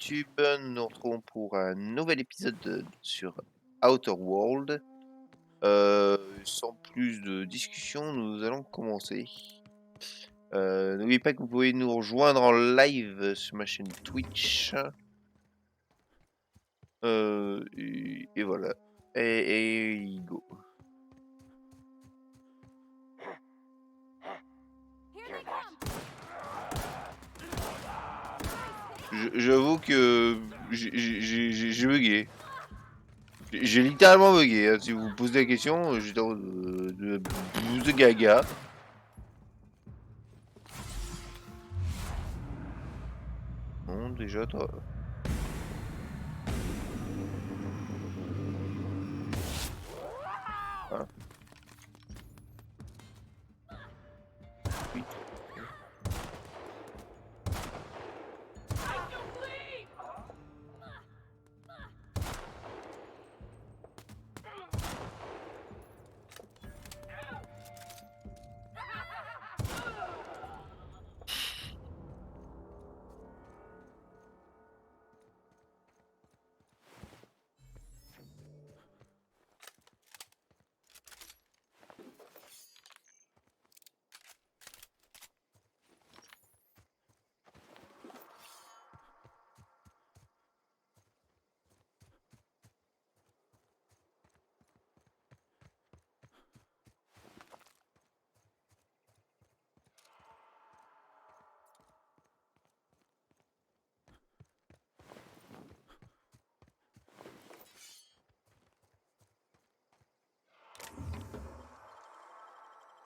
YouTube, nous nous retrouvons pour un nouvel épisode sur Outer World. Sans plus de discussion, nous allons commencer. N'oubliez pas que vous pouvez nous rejoindre en live sur ma chaîne Twitch. Et voilà. Et go. J'avoue que j'ai bugué. J'ai littéralement bugué, hein. Si vous vous posez la question, j'étais en de gaga. Non, déjà, toi. Hein, oui.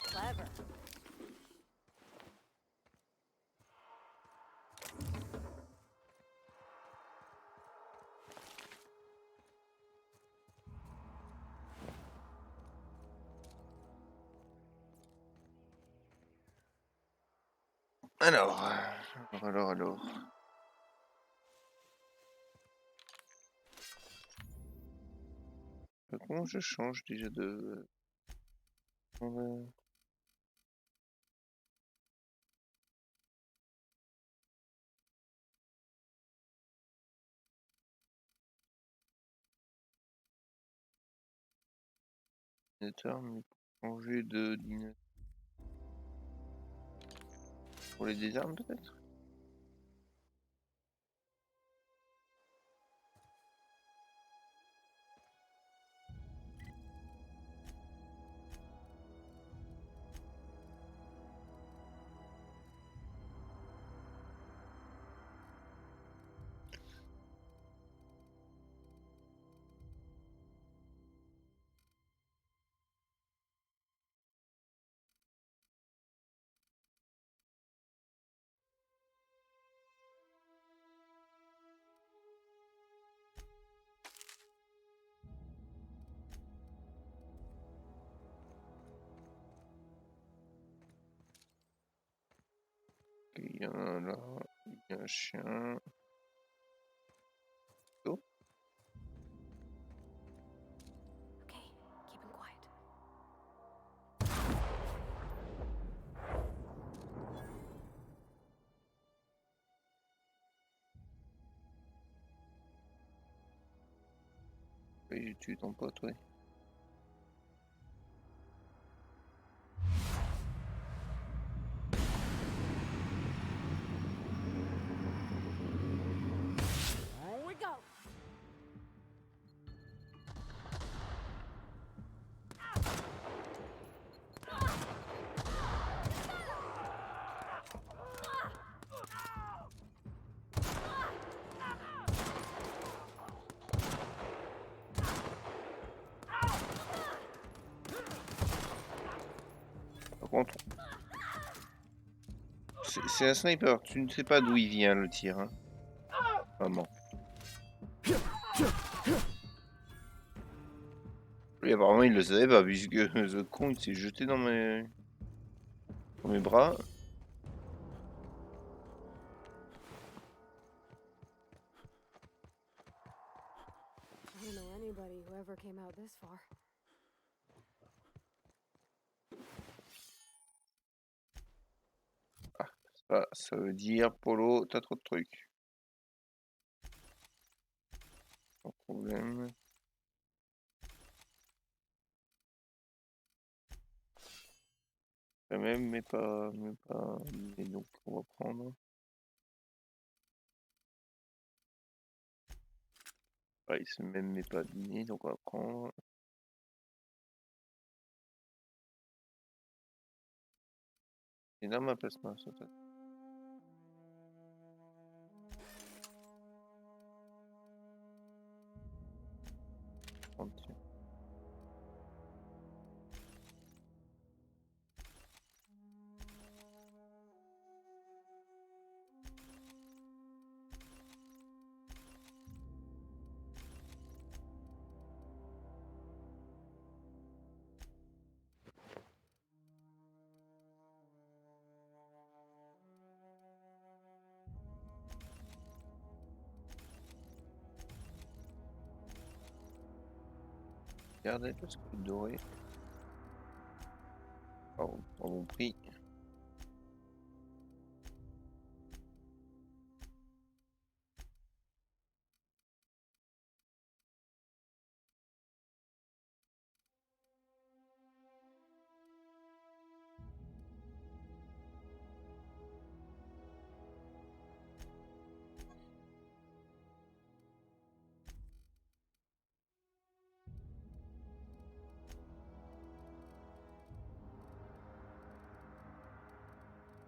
Clever. Alors. Comment je change déjà de... Ordinateur, mais pour changer de dinateur. Pour les désarmes peut-être? Il y en a là, il y a un chien. Oh, Okay, keep him quiet. oui, j'ai tué ton pote, ouais. Here we go. Par contre, c'est un sniper, tu ne sais pas d'où il vient le tir, hein. Vraiment. Lui, apparemment, il le savait pas, puisque ce con, il s'est jeté dans mes bras. I don't know anybody who ever came out this far. Ça veut dire, Polo, t'as trop de trucs. problème. Quand même, mais pas. Et donc, on va prendre. Ouais, c'est même, mais pas dîner, donc on va prendre. Et dans ma place masse, en fait. Tiens. Regardez parce que le doré. Oh, à bon prix.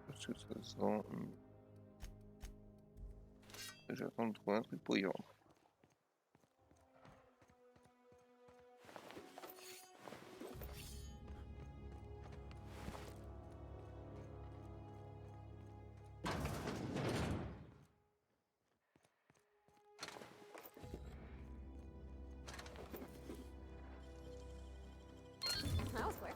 Parce que ça se vend. J'attends de trouver un truc pour y vendre. That was quick.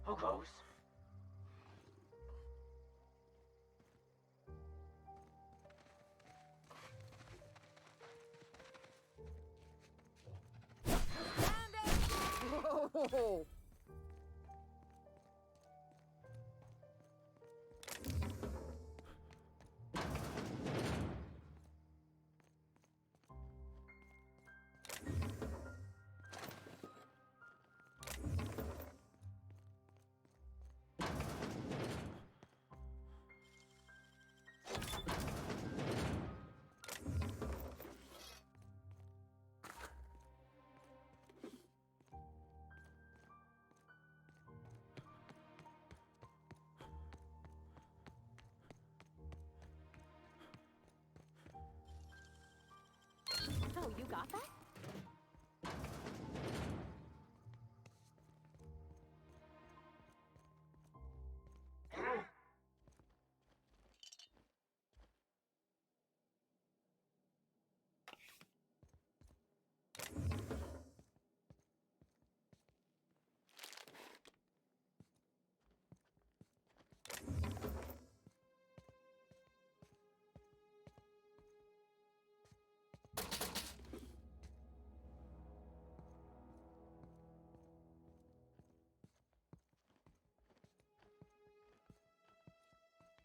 Who goes? Whoa! Oh, you got that?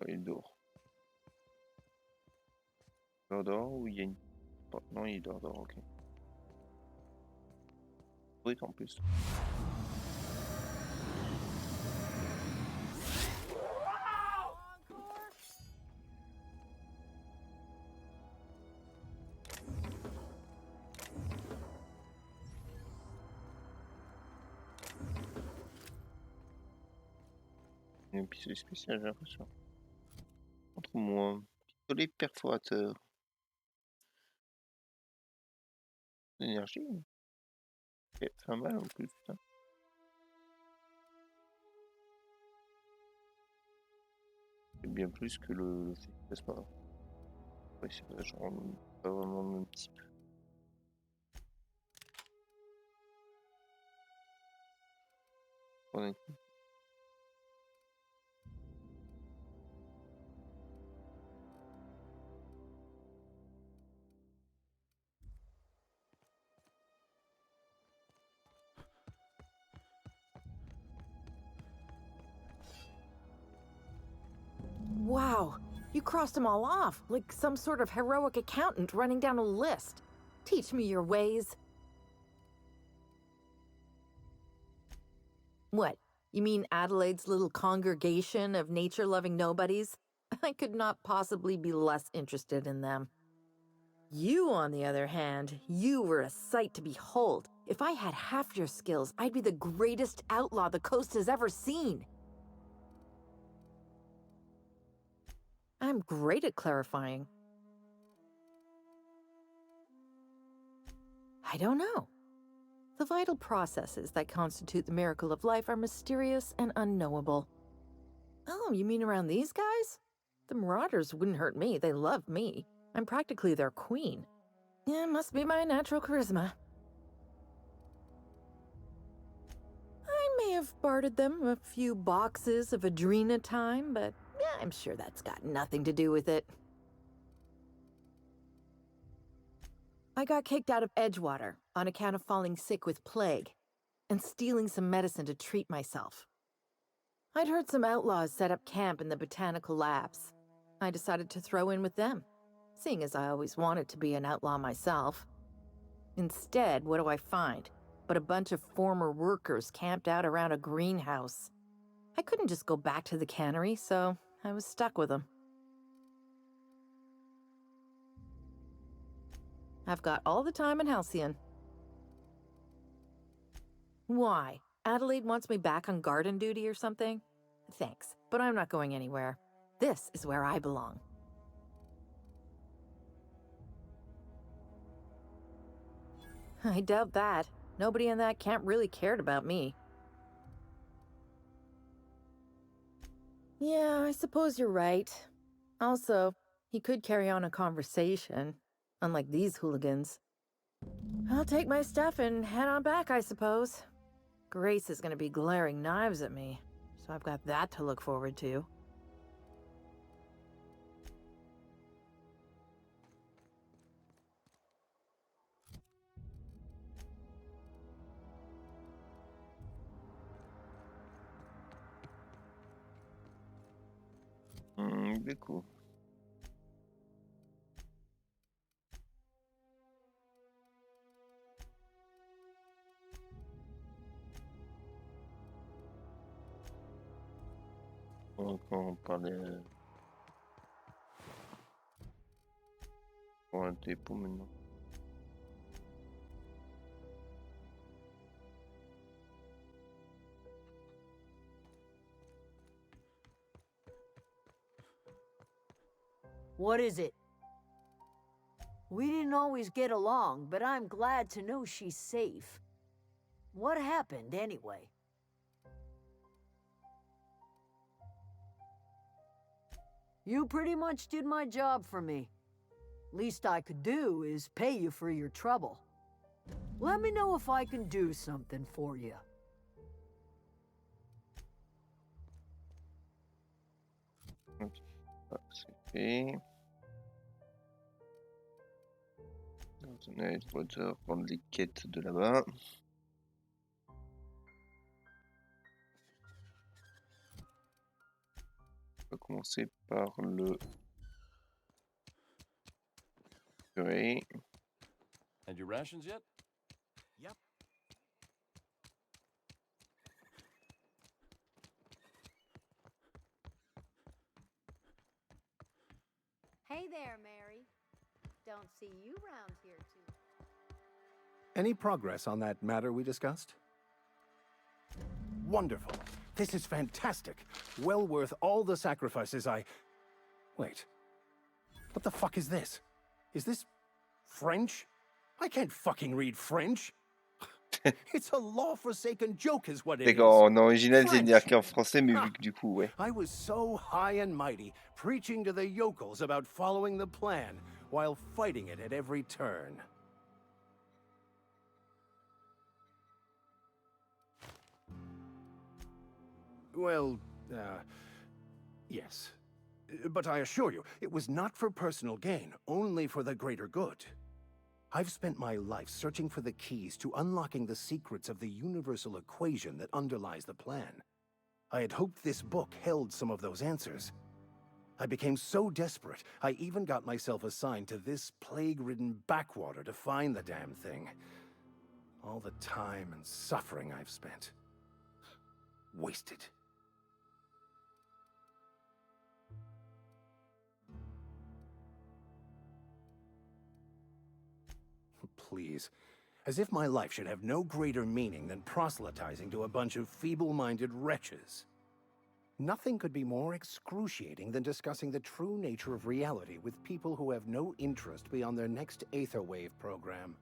Ouais, il dort. Il dort ou il y a une. Non, il dort, ok. Oui, en plus. Il y a un pistolet spécial, j'ai l'impression. Entre moi, pistolet perforateur. L'énergie. Ça fait mal en plus, putain. C'est bien plus que le film, n'est-ce pas? Oui, c'est pas, genre, pas vraiment le même type. Honnêtement. You crossed them all off, like some sort of heroic accountant running down a list. Teach me your ways. What? You mean Adelaide's little congregation of nature-loving nobodies? I could not possibly be less interested in them. You, on the other hand, you were a sight to behold. If I had half your skills, I'd be the greatest outlaw the coast has ever seen. I'm great at clarifying. I don't know. The vital processes that constitute the miracle of life are mysterious and unknowable. Oh, you mean around these guys? The Marauders wouldn't hurt me. They love me. I'm practically their queen. Yeah, must be my natural charisma. I may have bartered them a few boxes of Adrena time, but yeah, I'm sure that's got nothing to do with it. I got kicked out of Edgewater on account of falling sick with plague and stealing some medicine to treat myself. I'd heard some outlaws set up camp in the botanical labs. I decided to throw in with them, seeing as I always wanted to be an outlaw myself. Instead, what do I find but a bunch of former workers camped out around a greenhouse? I couldn't just go back to the cannery, so I was stuck with them. I've got all the time in Halcyon. Why? Adelaide wants me back on garden duty or something? Thanks, but I'm not going anywhere. This is where I belong. I doubt that. Nobody in that camp really cared about me. Yeah, I suppose you're right. Also, he could carry on a conversation, unlike these hooligans. I'll take my stuff and head on back, I suppose. Grace is gonna be glaring knives at me, so I've got that to look forward to. Du coup. Donc on parlait pour un dépôt maintenant. What is it? We didn't always get along, but I'm glad to know she's safe. What happened, anyway? You pretty much did my job for me. Least I could do is pay you for your trouble. Let me know if I can do something for you. C'est fait. On a Edgewater, prendre les quêtes de là-bas. On va commencer par le curé. And your rations yet? Yep. Hey there, Mary. Don't see you round here too. Any progress on that matter we discussed? Wonderful. This is fantastic. Well worth all the sacrifices I... Wait. What the fuck is this? Is this French? I can't fucking read French. It's a law-forsaken joke is what it C'est is. qu'en original, c'est French. qu'en français, mais Ah. vu que du coup, ouais. I was so high and mighty, preaching to the yokels about following the plan, while fighting it at every turn. Well, yes. But I assure you, it was not for personal gain, only for the greater good. I've spent my life searching for the keys to unlocking the secrets of the universal equation that underlies the plan. I had hoped this book held some of those answers. I became so desperate, I even got myself assigned to this plague-ridden backwater to find the damn thing. All the time and suffering I've spent. Wasted. Please. As if my life should have no greater meaning than proselytizing to a bunch of feeble-minded wretches. Nothing could be more excruciating than discussing the true nature of reality with people who have no interest beyond their next Aetherwave program.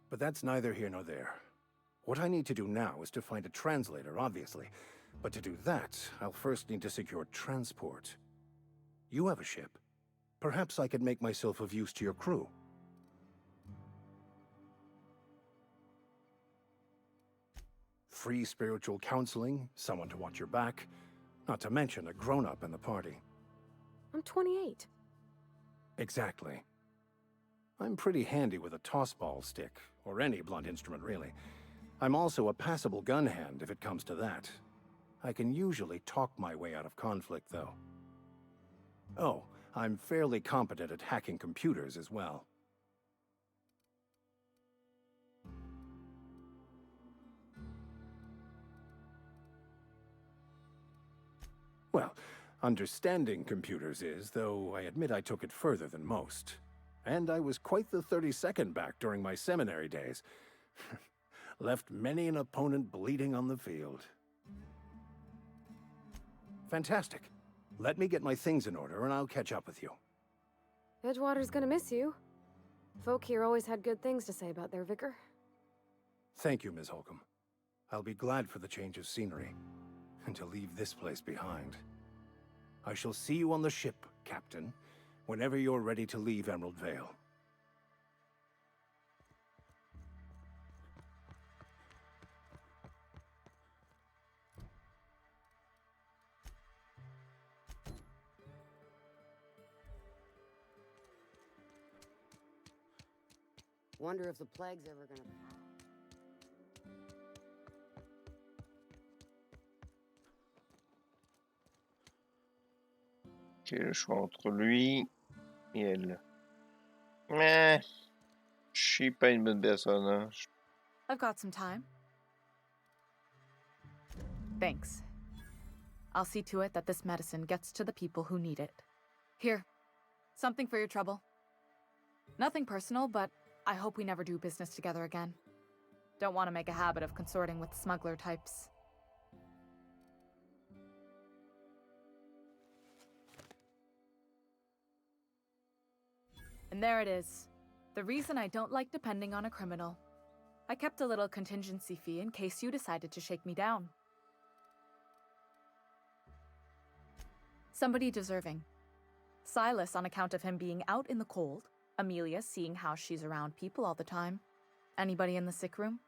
But that's neither here nor there. What I need to do now is to find a translator, obviously. But to do that, I'll first need to secure transport. You have a ship. Perhaps I could make myself of use to your crew. Free spiritual counseling, someone to watch your back, not to mention a grown-up in the party. I'm 28. Exactly. I'm pretty handy with a tossball stick, or any blunt instrument really. I'm also a passable gun hand if it comes to that. I can usually talk my way out of conflict, though. Oh, I'm fairly competent at hacking computers as well. Well, understanding computers is, though I admit I took it further than most. And I was quite the 32nd back during my seminary days. Left many an opponent bleeding on the field. Fantastic. Let me get my things in order and I'll catch up with you. Edgewater's gonna miss you. Folk here always had good things to say about their vicar. Thank you, Ms. Holcomb. I'll be glad for the change of scenery. And to leave this place behind. I shall see you on the ship, Captain, whenever you're ready to leave Emerald Vale. Wonder if the plague's ever gonna... J'ai le choix entre lui et elle. Mais je suis pas une bonne personne. Hein. I've got some time. Thanks. I'll see to it that this medicine gets to the people who need it. Here, something for your trouble. Nothing personal, but I hope we never do business together again. Don't want to make a habit of consorting with smuggler types. And there it is. The reason I don't like depending on a criminal. I kept a little contingency fee in case you decided to shake me down. Somebody deserving. Silas on account of him being out in the cold. Amelia seeing how she's around people all the time. Anybody in the sick room?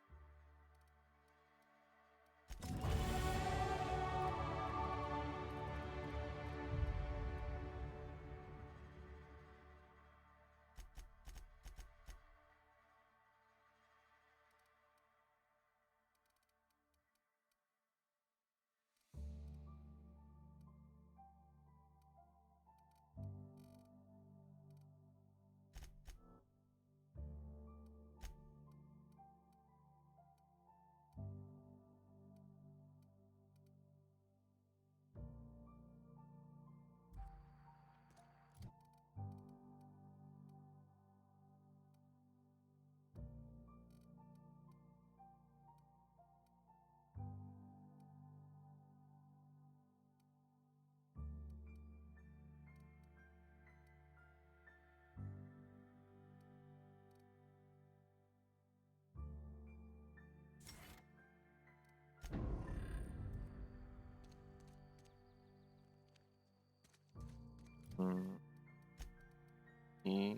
Et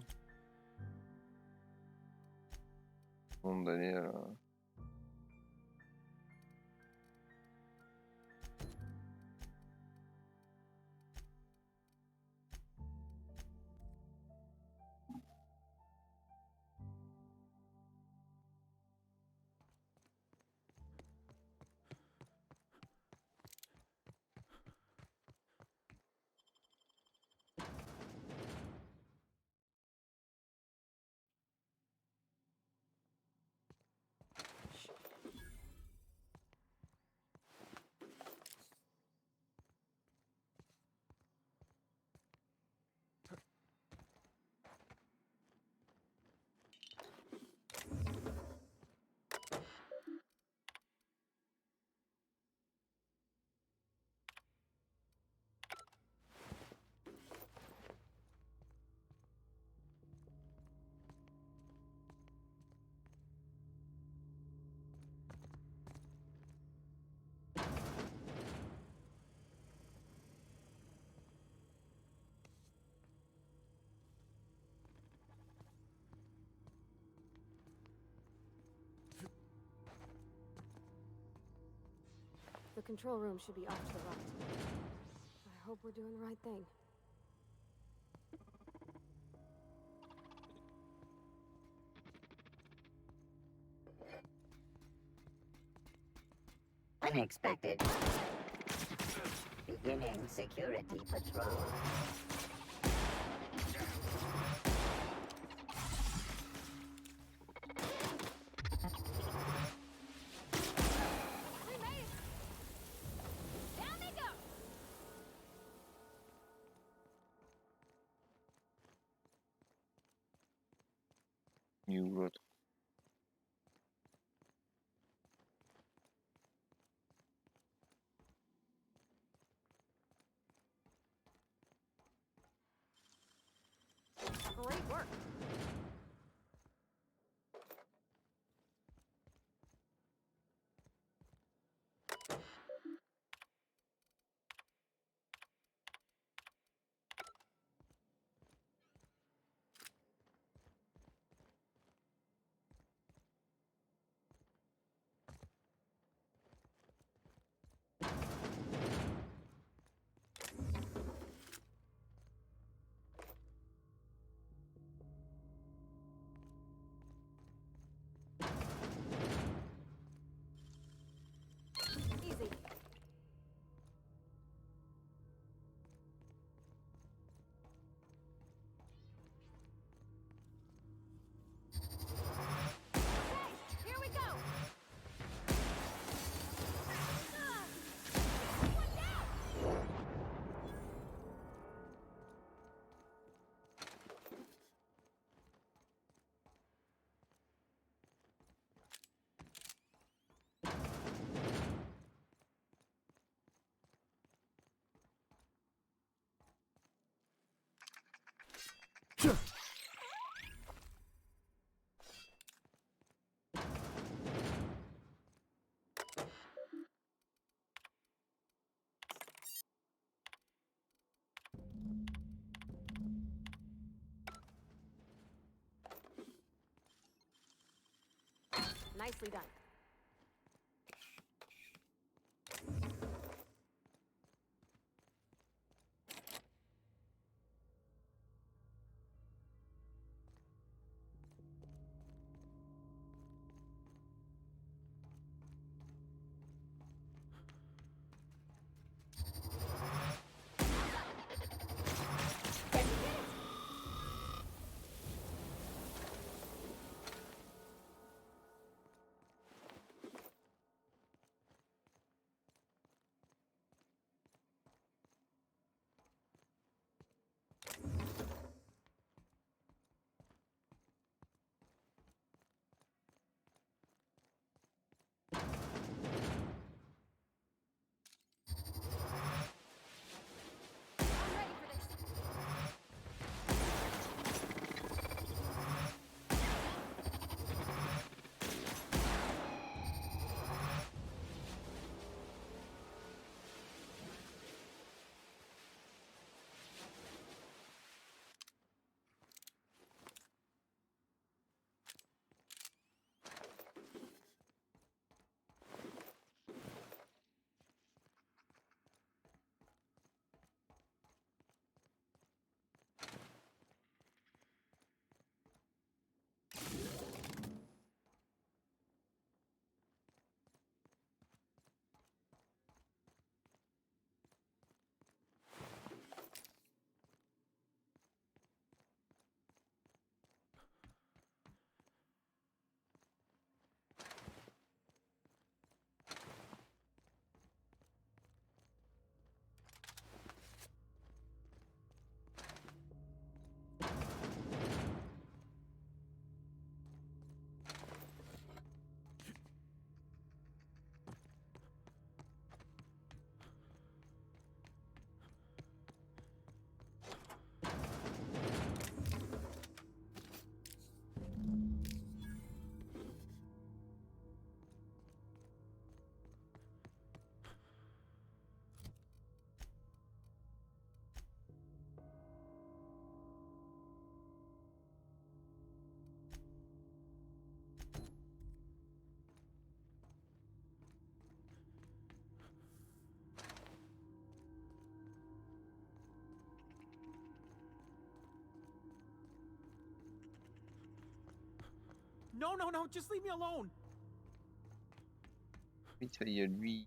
condamné à la... control room should be off to the right. I hope we're doing the right thing. Unexpected. Beginning security patrol. We made it! Down they go! New road. Great work. Easy. Okay, here we go. One down. Nicely done. No, no, no, just leave me alone. Vite fait, il y a lui.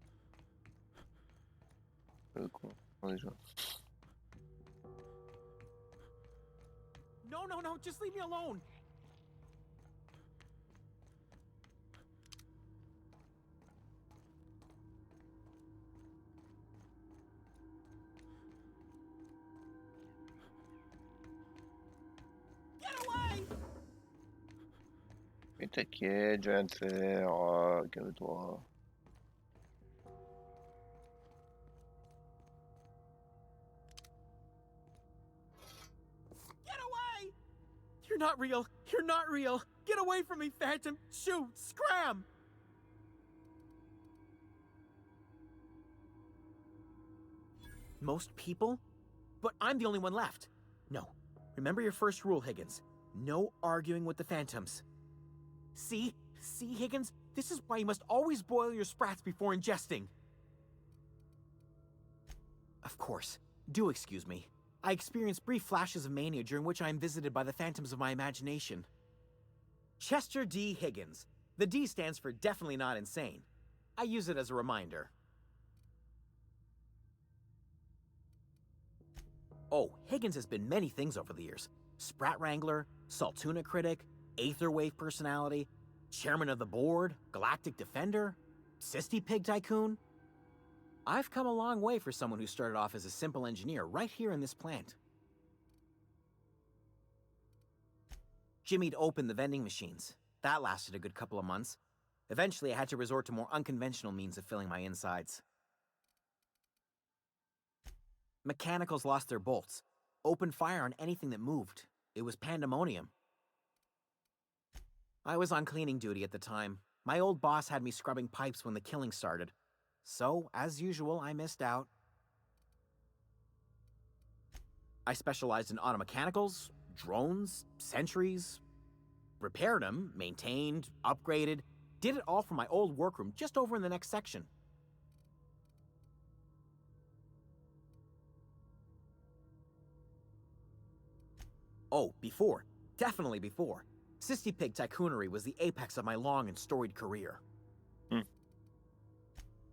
Con, déjà. No, no, no, just leave me alone. Get away! Mais t'inquiète, je viens de faire. Oh, calme-toi. Get away! You're not real. You're not real. Get away from me, Phantom. Shoot! Scram! Most people? But I'm the only one left. No. Remember your first rule, Higgins. No arguing with the Phantoms. See? See, Higgins? This is why you must always boil your sprats before ingesting. Of course. Do excuse me. I experience brief flashes of mania during which I am visited by the phantoms of my imagination. Chester D. Higgins. The D stands for definitely not insane. I use it as a reminder. Oh, Higgins has been many things over the years. Sprat Wrangler, Saltuna Critic, Aetherwave Personality, Chairman of the Board, Galactic Defender, Sisty Pig Tycoon. I've come a long way for someone who started off as a simple engineer right here in this plant. Jimmy'd opened the vending machines. That lasted a good couple of months. Eventually, I had to resort to more unconventional means of filling my insides. Mechanicals lost their bolts. Opened fire on anything that moved. It was pandemonium. I was on cleaning duty at the time. My old boss had me scrubbing pipes when the killing started. So, as usual, I missed out. I specialized in automechanicals, drones, sentries. Repaired them, maintained, upgraded. Did it all from my old workroom just over in the next section. Oh, before. Definitely before. Sisty Pig Tycoonery was the apex of my long and storied career.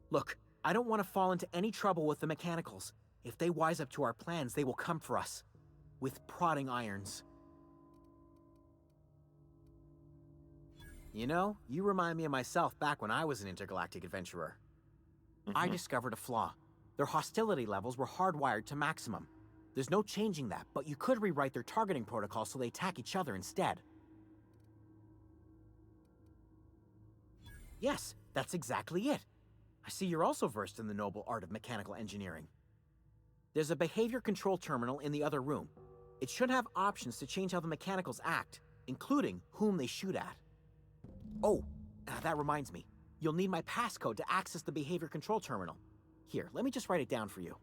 Look, I don't want to fall into any trouble with the mechanicals. If they wise up to our plans, they will come for us. With prodding irons. You know, you remind me of myself back when I was an intergalactic adventurer. I discovered a flaw. Their hostility levels were hardwired to maximum. There's no changing that, but you could rewrite their targeting protocol so they attack each other instead. Yes, that's exactly it. I see you're also versed in the noble art of mechanical engineering. There's a behavior control terminal in the other room. It should have options to change how the mechanicals act, including whom they shoot at. Oh, that reminds me. You'll need my passcode to access the behavior control terminal. Here, let me just write it down for you.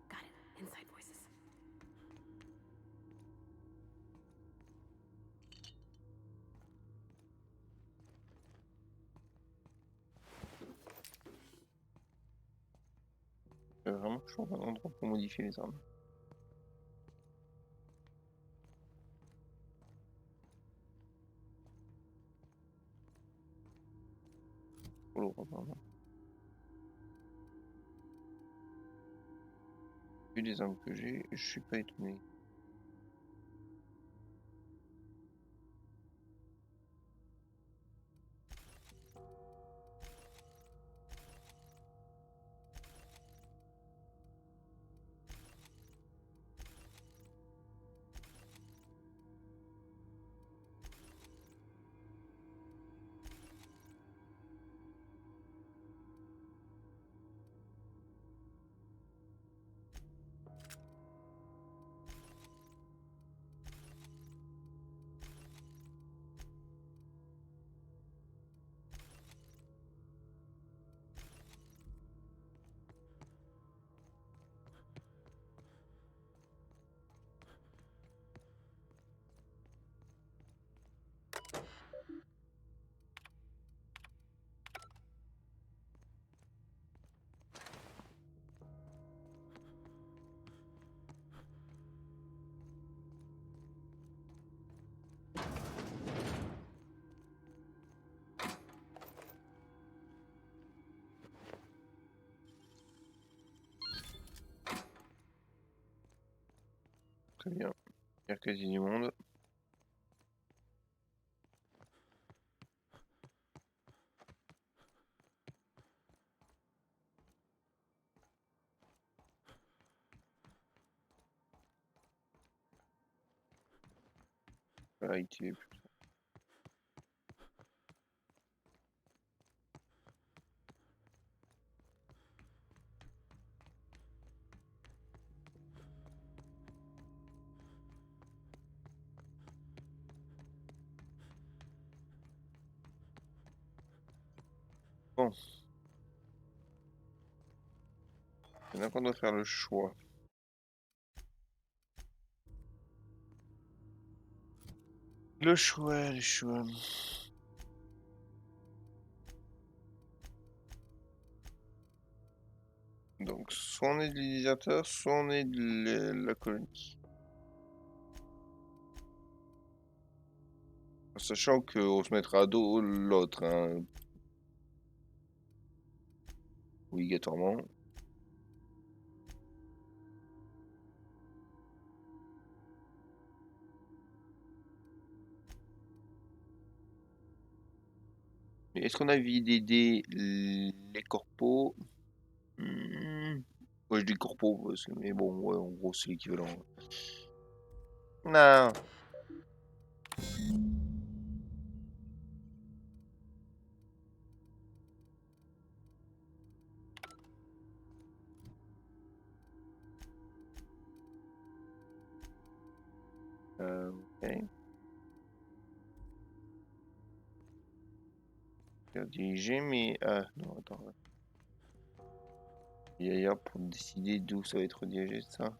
Got it. Inside voices. Vraiment, je trouve un endroit pour modifier les armes. Oh, pardon. Vu les armes que j'ai, je suis pas étonné. Très bien. Il y a quasi du monde. Voilà, il est plus. Bon. Maintenant qu'on doit faire le choix. Le choix, le choix. Donc, soit on est de l'utilisateur, soit on est de la colonie. Sachant qu'on se mettra à dos l'autre, hein. Obligatoirement. Mais est-ce qu'on a vidé les corpos? Ouais, je dis corpos, mais bon, ouais, en gros, c'est l'équivalent. Non. Ok. Faire diriger, mais... Ah, non, attends. Yaya pour décider d'où ça va être redirigé, ça.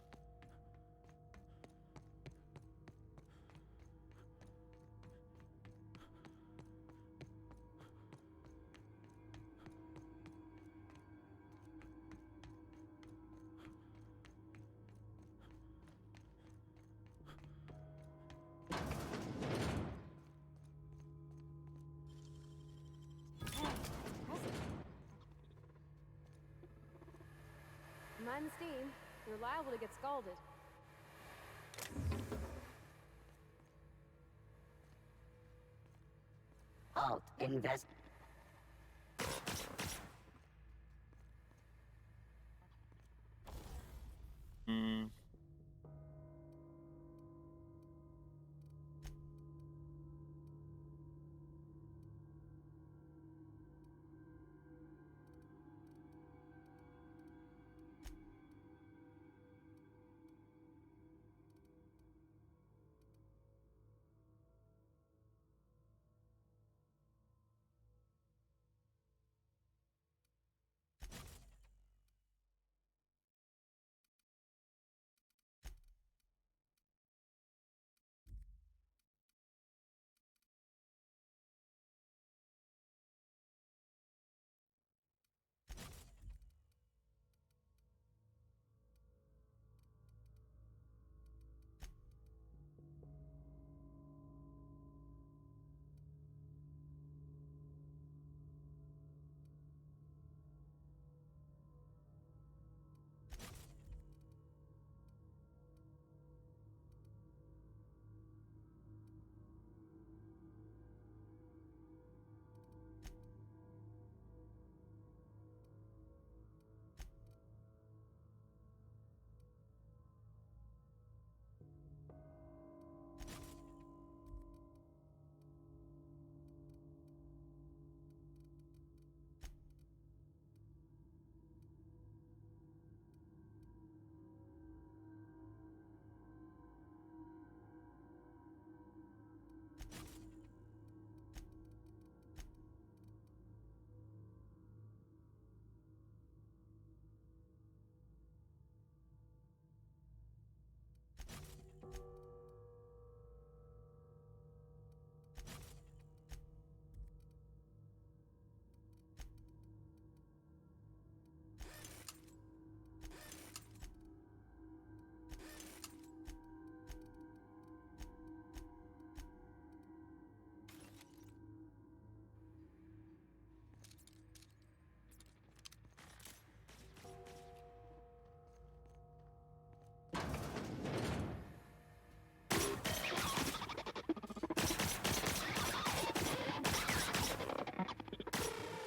and steam. You're liable to get scalded. Alt, invest. Hmm.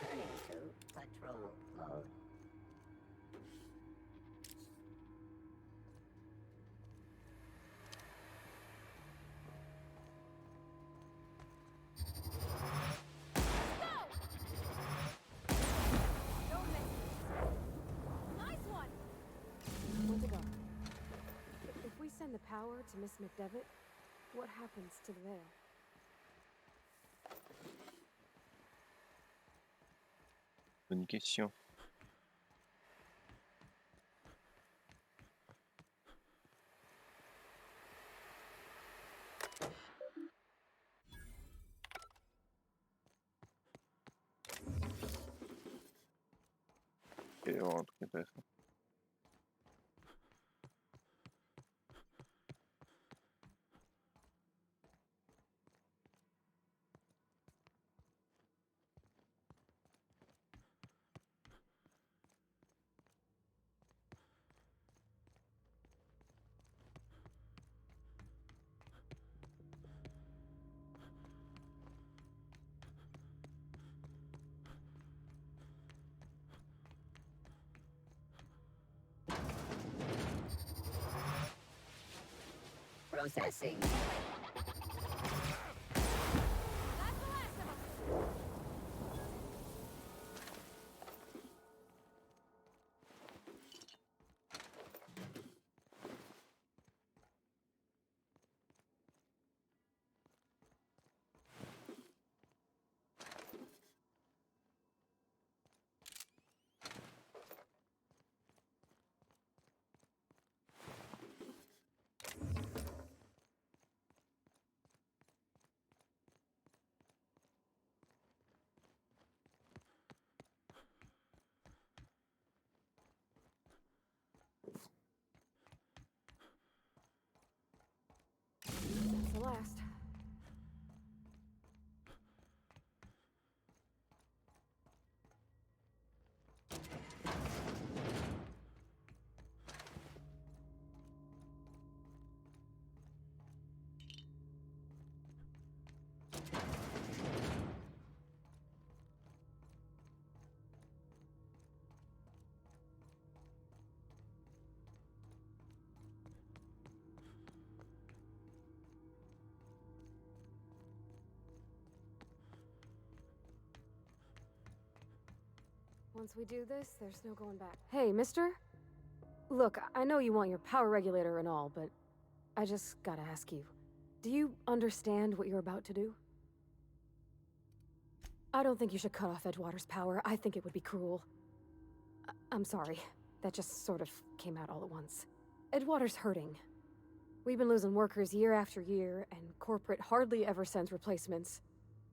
Turning to patrol mode. Nice one! Where'd it go? If we send the power to Miss McDevitt, what happens to the veil? Bonne question. Il va y avoir un truc intéressant. Processing. Once we do this, there's no going back. Hey, mister? Look, I know you want your power regulator and all, but I just gotta ask you. Do you understand what you're about to do? I don't think you should cut off Edgewater's power. I think it would be cruel. I'm sorry. That just sort of came out all at once. Edgewater's hurting. We've been losing workers year after year, and corporate hardly ever sends replacements.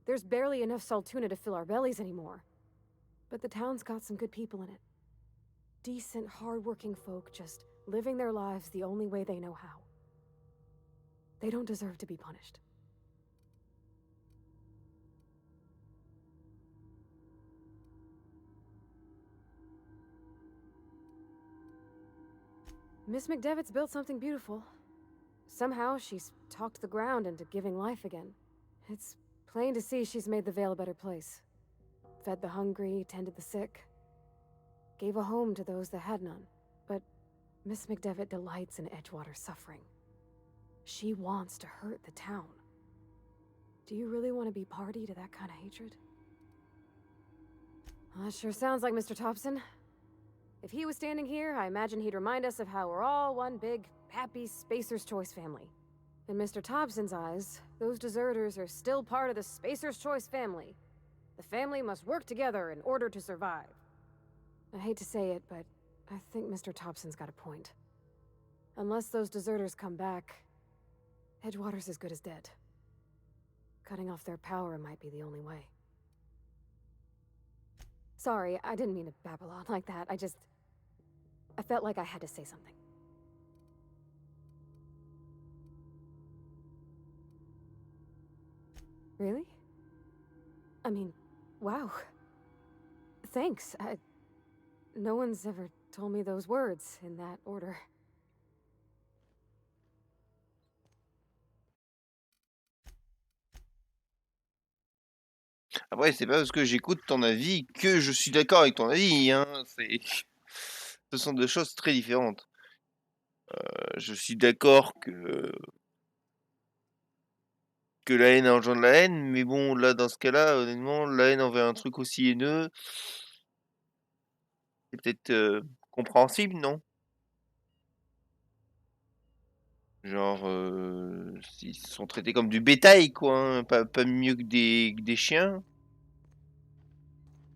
There's barely enough Saltuna to fill our bellies anymore. But the town's got some good people in it. Decent, hard-working folk just living their lives the only way they know how. They don't deserve to be punished. Miss McDevitt's built something beautiful. Somehow, she's talked the ground into giving life again. It's plain to see she's made the Vale a better place. Fed the hungry, tended the sick. Gave a home to those that had none. But Miss McDevitt delights in Edgewater's suffering. She wants to hurt the town. Do you really want to be party to that kind of hatred? Well, that sure sounds like Mr. Thompson. If he was standing here, I imagine he'd remind us of how we're all one big, happy Spacer's Choice family. In Mr. Thompson's eyes, those deserters are still part of the Spacer's Choice family. The family must work together in order to survive. I hate to say it, but I think Mr. Thompson's got a point. Unless those deserters come back, Edgewater's as good as dead. Cutting off their power might be the only way. Sorry, I didn't mean to babble on like that. I felt like I had to say something. Really? I mean, wow. Thanks. No one's ever told me those words in that order. Après, c'est pas parce que j'écoute ton avis que je suis d'accord avec ton avis, hein. Ce sont deux choses très différentes. Je suis d'accord que la haine engendre la haine, mais bon, là, dans ce cas-là, honnêtement, la haine envers un truc aussi haineux, c'est peut-être compréhensible, non? Genre, ils sont traités comme du bétail, quoi, hein, pas mieux que des chiens.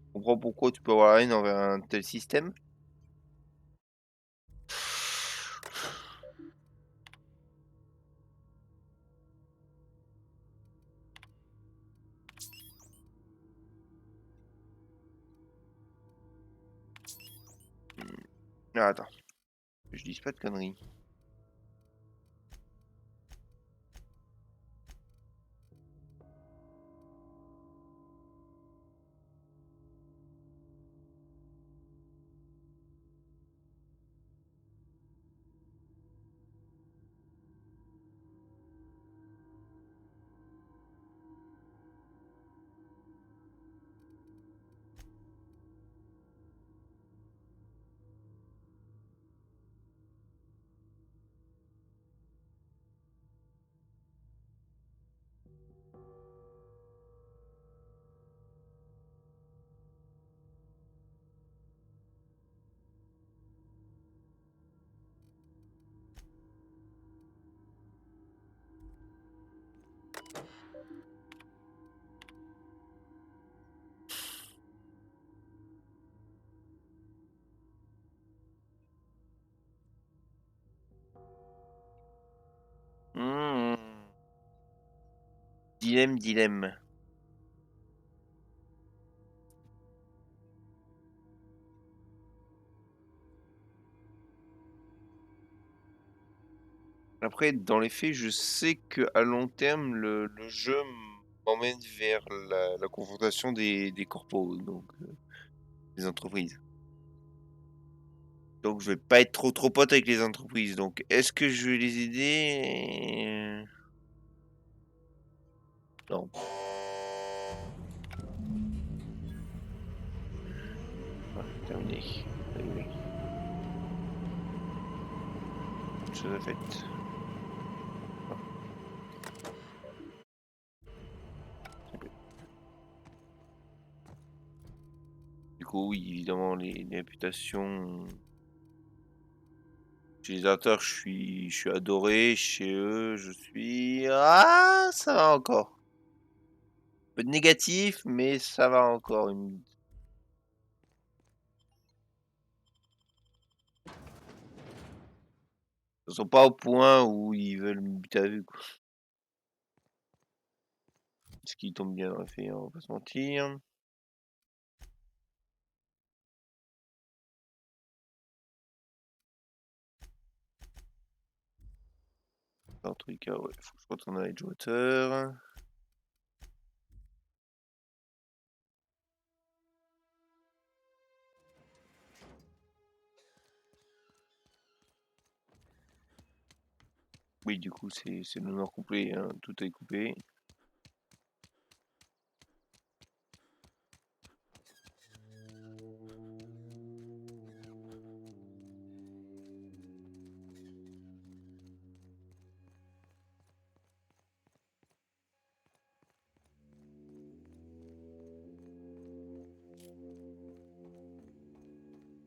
Je comprends pourquoi tu peux avoir la haine envers un tel système. Ah, attends, que je dise pas de conneries. Mmh. Dilemme. Après, dans les faits, je sais qu'à long terme, le jeu m'emmène vers la confrontation des corpos, donc des entreprises. Donc je vais pas être trop pote avec les entreprises. Donc est-ce que je vais les aider? Non. Ah, terminé. Oui. Chose à faite. Ah. Du coup, oui, évidemment, les réputations utilisateurs, je suis adoré. Chez eux, je suis... Ah, ça va encore. Un peu de négatif, mais ça va encore. Ils sont pas au point où ils veulent me buter à vue, quoi. Ce qui tombe bien dans les faits, on va pas se mentir. Dans tous les cas, ouais, faut que je retourne à Edgewater. Oui, du coup, c'est le nord complet, hein, tout est coupé.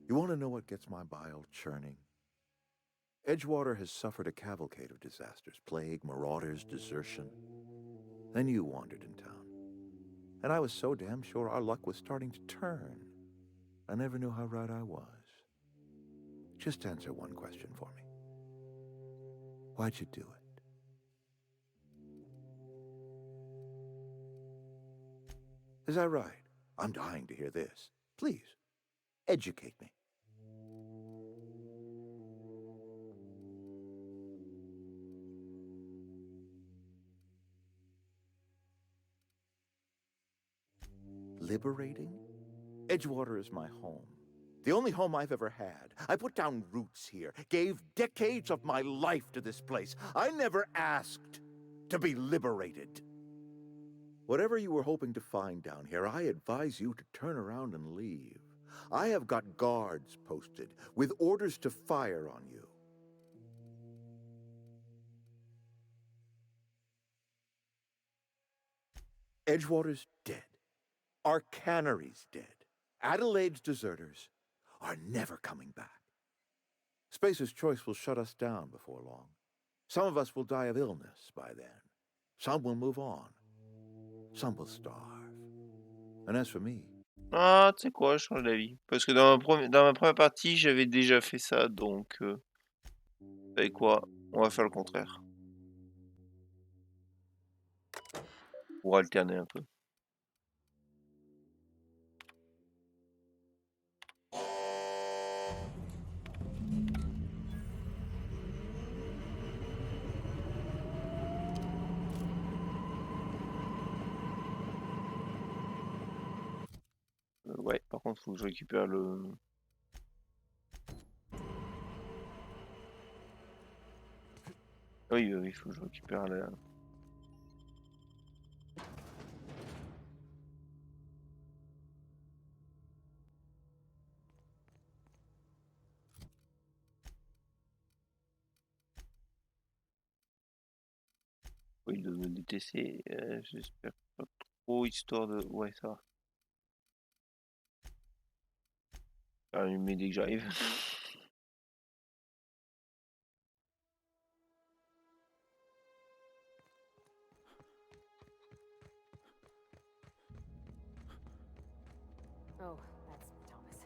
You want to know what gets my bile churning? Edgewater has suffered a cavalcade of disasters: plague, marauders, desertion. Then you wandered in town. And I was so damn sure our luck was starting to turn. I never knew how right I was. Just answer one question for me. Why'd you do it? Is that right? I'm dying to hear this. Please, educate me. Liberating? Edgewater is my home. The only home I've ever had. I put down roots here, gave decades of my life to this place. I never asked to be liberated. Whatever you were hoping to find down here, I advise you to turn around and leave. I have got guards posted with orders to fire on you. Edgewater's dead. Our cannery's dead. Adelaide's deserters are never coming back. Spacer's Choice will shut us down before long. Some of us will die of illness by then. Some will move on. Some will starve. And as for me... Ah, tu sais quoi, je change d'avis. Parce que dans ma première partie, j'avais déjà fait ça, donc... vous savez quoi? On va faire le contraire. Pour alterner un peu. Ouais, par contre, faut que je récupère le... Oui, faut que je récupère la... Oui, le DTC, j'espère pas trop, histoire de... Ouais, ça va. Allumer dès que j'arrive. Oh, that's Thomas.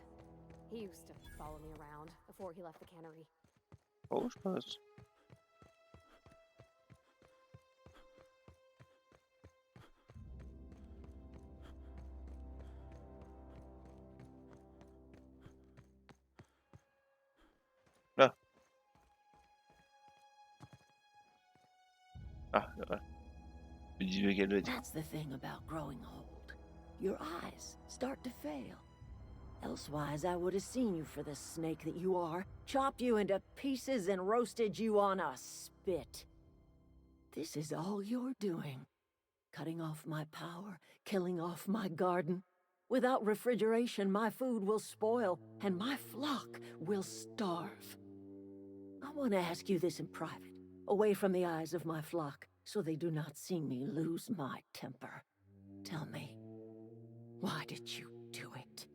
He used to follow me around before he left the cannery. Oh, je passe. Là. Ah, là. Je me disais qu'elle doit être... That's the thing about growing old. Your eyes start to fail. Elsewise, I would have seen you for the snake that you are, chopped you into pieces and roasted you on a spit. This is all you're doing. cutting off my power, killing off my garden. Without refrigeration, my food will spoil, and my flock will starve. I want to ask you this in private, away from the eyes of my flock, so they do not see me lose my temper. Tell me, why did you do it?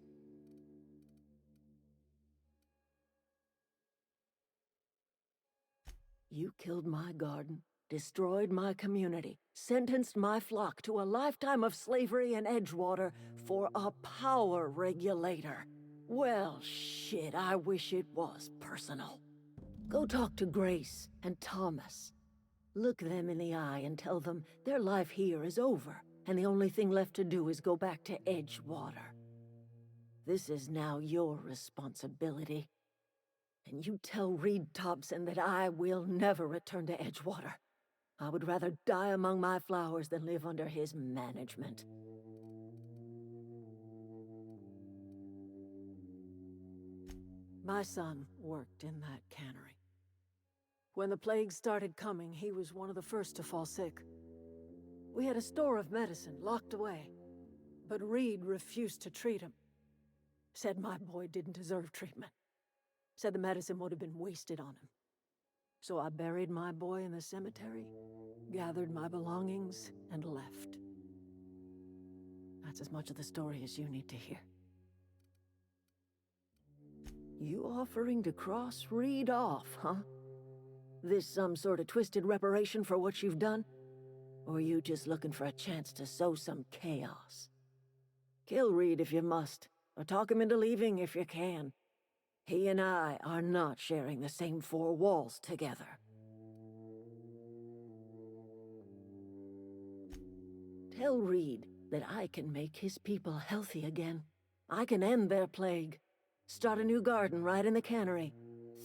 You killed my garden, destroyed my community, sentenced my flock to a lifetime of slavery in Edgewater for a power regulator. Well, shit, I wish it was personal. Go talk to Grace and Thomas. Look them in the eye and tell them their life here is over, and the only thing left to do is go back to Edgewater. This is now your responsibility. And you tell Reed Thompson that I will never return to Edgewater. I would rather die among my flowers than live under his management. My son worked in that cannery. When the plague started coming, he was one of the first to fall sick. We had a store of medicine locked away, but Reed refused to treat him. Said my boy didn't deserve treatment. Said the medicine would have been wasted on him. So I buried my boy in the cemetery, gathered my belongings, and left. That's as much of the story as you need to hear. You offering to cross Reed off, huh? This some sort of twisted reparation for what you've done? Or you just looking for a chance to sow some chaos? Kill Reed if you must, or talk him into leaving if you can. He and I are not sharing the same four walls together. Tell Reed that I can make his people healthy again. I can end their plague. Start a new garden right in the cannery.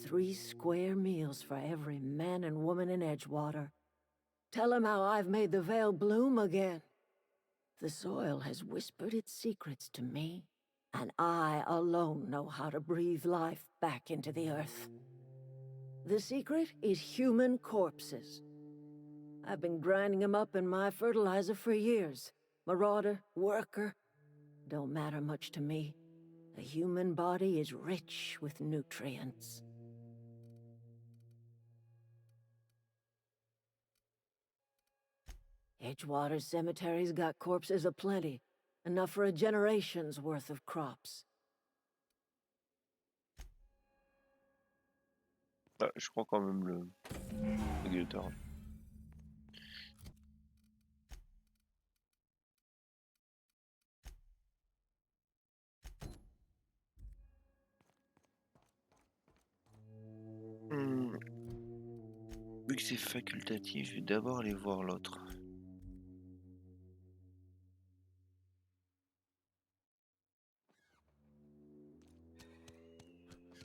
3 square meals for every man and woman in Edgewater. Tell him how I've made the Vale bloom again. The soil has whispered its secrets to me, and I alone know how to breathe life back into the earth. The secret is human corpses. I've been grinding them up in my fertilizer for years. Marauder, worker, don't matter much to me. The human body is rich with nutrients. Edgewater's cemetery's got corpses aplenty. Enough for a generation's worth of crops. Ah, je crois quand même le régulateur. Vu que c'est facultatif, je vais d'abord aller voir l'autre.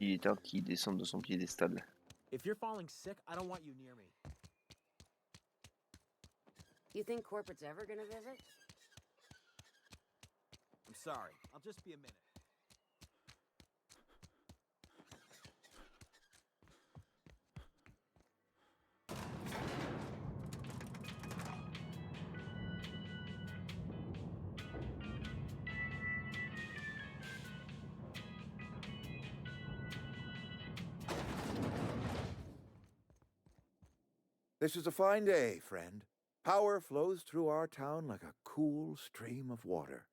Il est temps qu'il descende de son piédestal. If you're falling sick, I don't want you near me. You think corporate's ever gonna visit? I'm sorry. I'll just be a minute. This is a fine day, friend. Power flows through our town like a cool stream of water.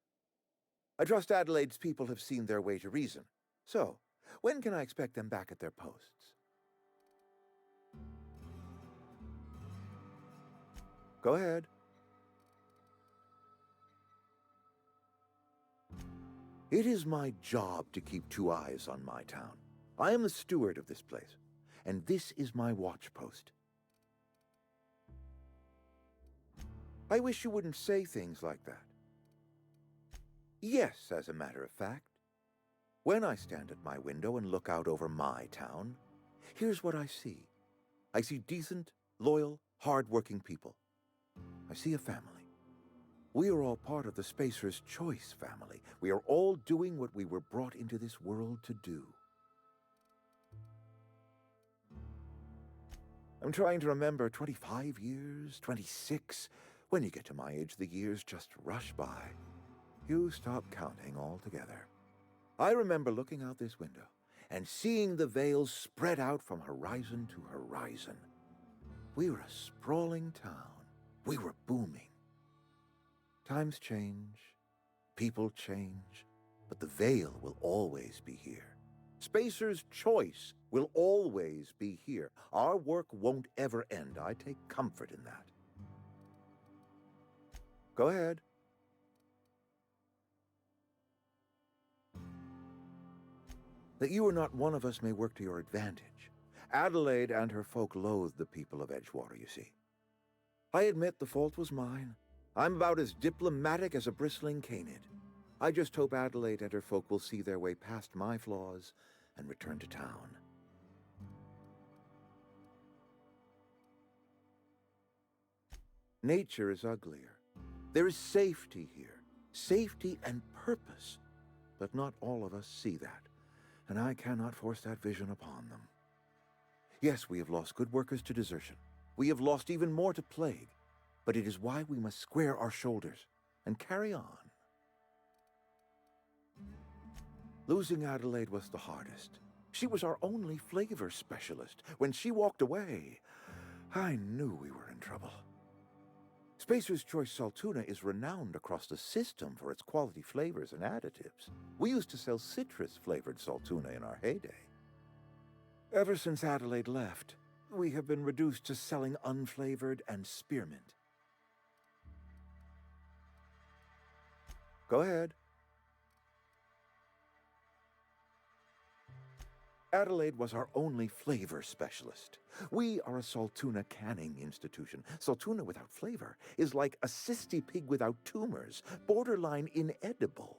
I trust Adelaide's people have seen their way to reason. So, when can I expect them back at their posts? Go ahead. It is my job to keep 2 eyes on my town. I am the steward of this place, and this is my watch post. I wish you wouldn't say things like that. Yes, as a matter of fact. When I stand at my window and look out over my town, here's what I see. I see decent, loyal, hard-working people. I see a family. We are all part of the Spacer's Choice family. We are all doing what we were brought into this world to do. I'm trying to remember 25 years, 26... When you get to my age, the years just rush by. You stop counting altogether. I remember looking out this window and seeing the veils spread out from horizon to horizon. We were a sprawling town. We were booming. Times change, people change, but the veil will always be here. Spacer's choice will always be here. Our work won't ever end. I take comfort in that. Go ahead. That you are not one of us may work to your advantage. Adelaide and her folk loathe the people of Edgewater, you see. I admit the fault was mine. I'm about as diplomatic as a bristling canid. I just hope Adelaide and her folk will see their way past my flaws and return to town. Nature is uglier. There is safety here. Safety and purpose. But not all of us see that, and I cannot force that vision upon them. Yes, we have lost good workers to desertion. We have lost even more to plague. But it is why we must square our shoulders and carry on. Losing Adelaide was the hardest. She was our only flavor specialist. When she walked away, I knew we were in trouble. Spacer's Choice Saltuna is renowned across the system for its quality flavors and additives. We used to sell citrus-flavored Saltuna in our heyday. Ever since Adelaide left, we have been reduced to selling unflavored and spearmint. Go ahead. Adelaide was our only flavor specialist. We are a Saltuna canning institution. Saltuna without flavor is like a cysty pig without tumors, borderline inedible.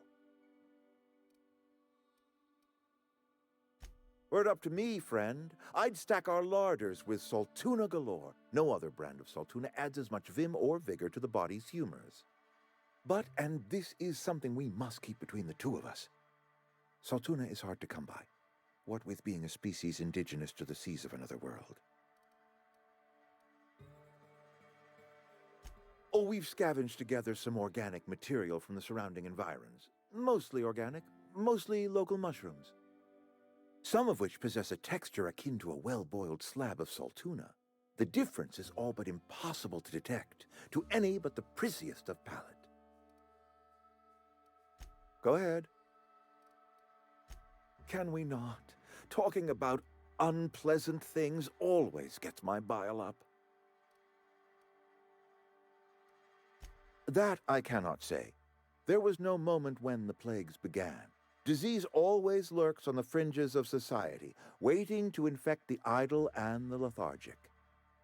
Were it up to me, friend, I'd stack our larders with Saltuna galore. No other brand of Saltuna adds as much vim or vigor to the body's humors. But, and this is something we must keep between the two of us, Saltuna is hard to come by, what with being a species indigenous to the seas of another world. Oh, we've scavenged together some organic material from the surrounding environs. Mostly organic, mostly local mushrooms. Some of which possess a texture akin to a well-boiled slab of Saltuna. The difference is all but impossible to detect to any but the prissiest of palate. Go ahead. Can we not? Talking about unpleasant things always gets my bile up. That I cannot say. There was no moment when the plagues began. Disease always lurks on the fringes of society, waiting to infect the idle and the lethargic.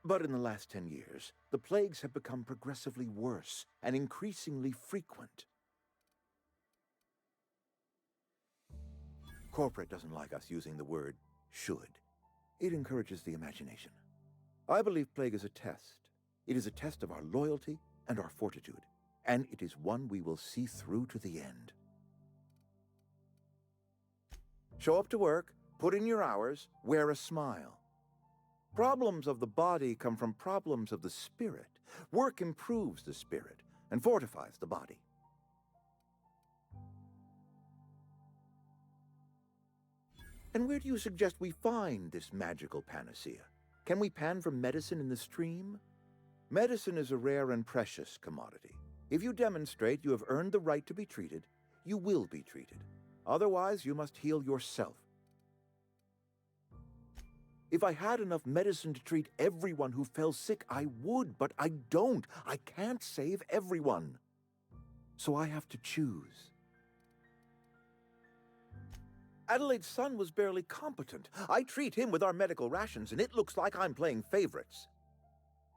But in the last 10 years, the plagues have become progressively worse and increasingly frequent. Corporate doesn't like us using the word should. It encourages the imagination. I believe plague is a test. It is a test of our loyalty and our fortitude, and it is one we will see through to the end. Show up to work, put in your hours, wear a smile. Problems of the body come from problems of the spirit. Work improves the spirit and fortifies the body. And where do you suggest we find this magical panacea? Can we pan for medicine in the stream? Medicine is a rare and precious commodity. If you demonstrate you have earned the right to be treated, you will be treated. Otherwise, you must heal yourself. If I had enough medicine to treat everyone who fell sick, I would, but I don't. I can't save everyone. So I have to choose. Adelaide's son was barely competent. I treat him with our medical rations, and it looks like I'm playing favorites.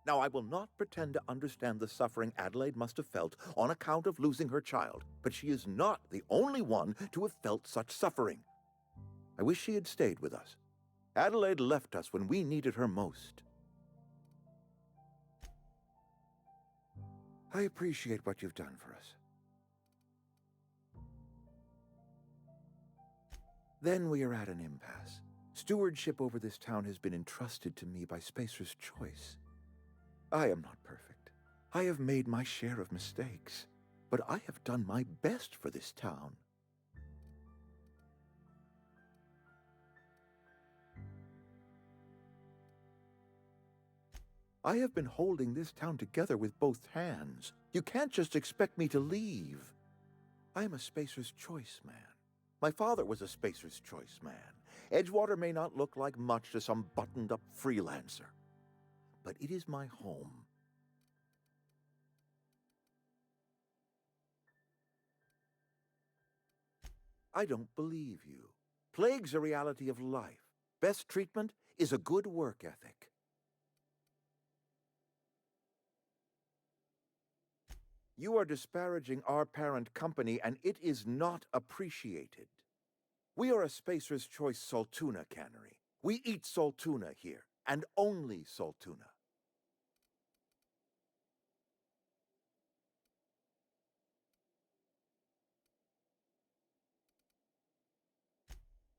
Now, I will not pretend to understand the suffering Adelaide must have felt on account of losing her child, but she is not the only one to have felt such suffering. I wish she had stayed with us. Adelaide left us when we needed her most. I appreciate what you've done for us. Then we are at an impasse. Stewardship over this town has been entrusted to me by Spacer's Choice. I am not perfect. I have made my share of mistakes, but I have done my best for this town. I have been holding this town together with both hands. You can't just expect me to leave. I am a Spacer's Choice man. My father was a Spacer's Choice man. Edgewater may not look like much to some buttoned-up freelancer, but it is my home. I don't believe you. Plague's a reality of life. Best treatment is a good work ethic. You are disparaging our parent company, and it is not appreciated. We are a Spacer's Choice Saltuna cannery. We eat Saltuna here, and only Saltuna.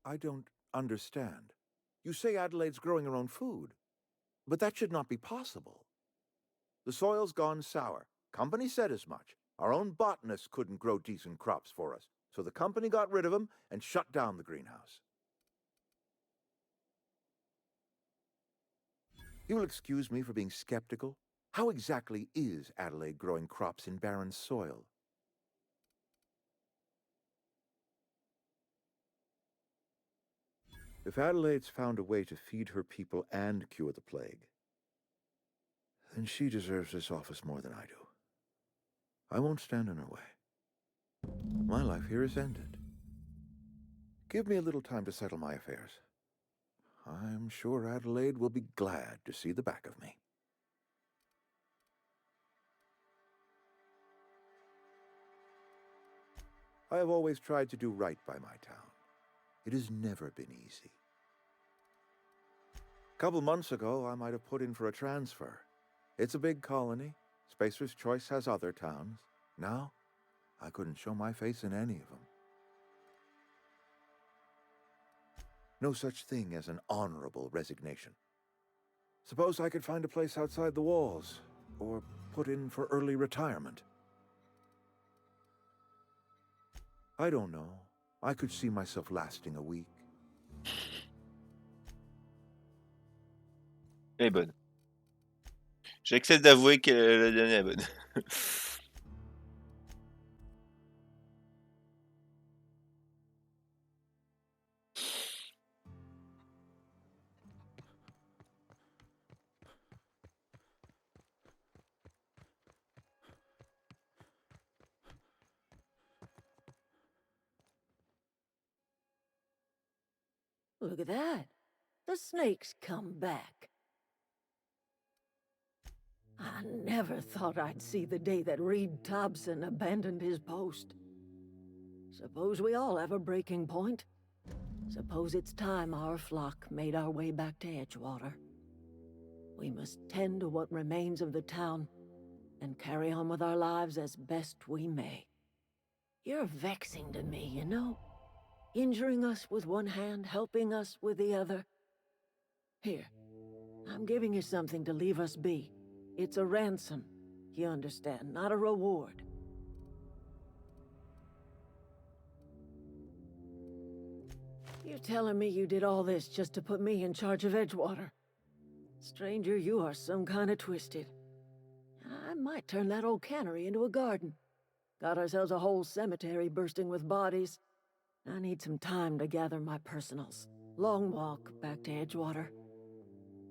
I don't understand. You say Adelaide's growing her own food, but that should not be possible. The soil's gone sour. Company said as much. Our own botanists couldn't grow decent crops for us, so the company got rid of them and shut down the greenhouse. You will excuse me for being skeptical. How exactly is Adelaide growing crops in barren soil? If Adelaide's found a way to feed her people and cure the plague, then she deserves this office more than I do. I won't stand in her way. My life here is ended. Give me a little time to settle my affairs. I'm sure Adelaide will be glad to see the back of me. I have always tried to do right by my town. It has never been easy. A couple months ago, I might have put in for a transfer. It's a big colony. Spacer's Choice has other towns. Now, I couldn't show my face in any of them. No such thing as an honorable resignation. Suppose I could find a place outside the walls, or put in for early retirement. I don't know. I could see myself lasting a week. Elle est bonne. J'accepte d'avouer que la dernière est bonne. Look at that. The snake's come back. I never thought I'd see the day that Reed Thompson abandoned his post. Suppose we all have a breaking point. Suppose it's time our flock made our way back to Edgewater. We must tend to what remains of the town and carry on with our lives as best we may. You're vexing to me, you know? Injuring us with one hand, helping us with the other. Here, I'm giving you something to leave us be. It's a ransom, you understand, not a reward. You're telling me you did all this just to put me in charge of Edgewater? Stranger, you are some kind of twisted. I might turn that old cannery into a garden. Got ourselves a whole cemetery bursting with bodies. I need some time to gather my personals. Long walk back to Edgewater.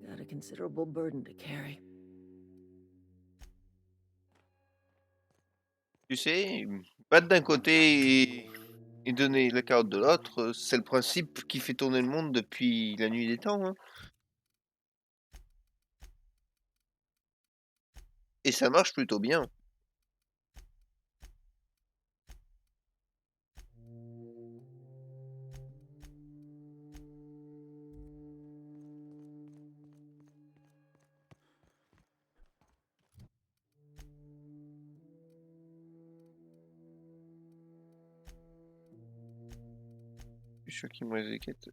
Got a considerable burden to carry. Tu sais, battre d'un côté et donner la carotte de l'autre, c'est le principe qui fait tourner le monde depuis la nuit des temps, hein. Et ça marche plutôt bien. Je suis sûr qu'il me reste des quêtes.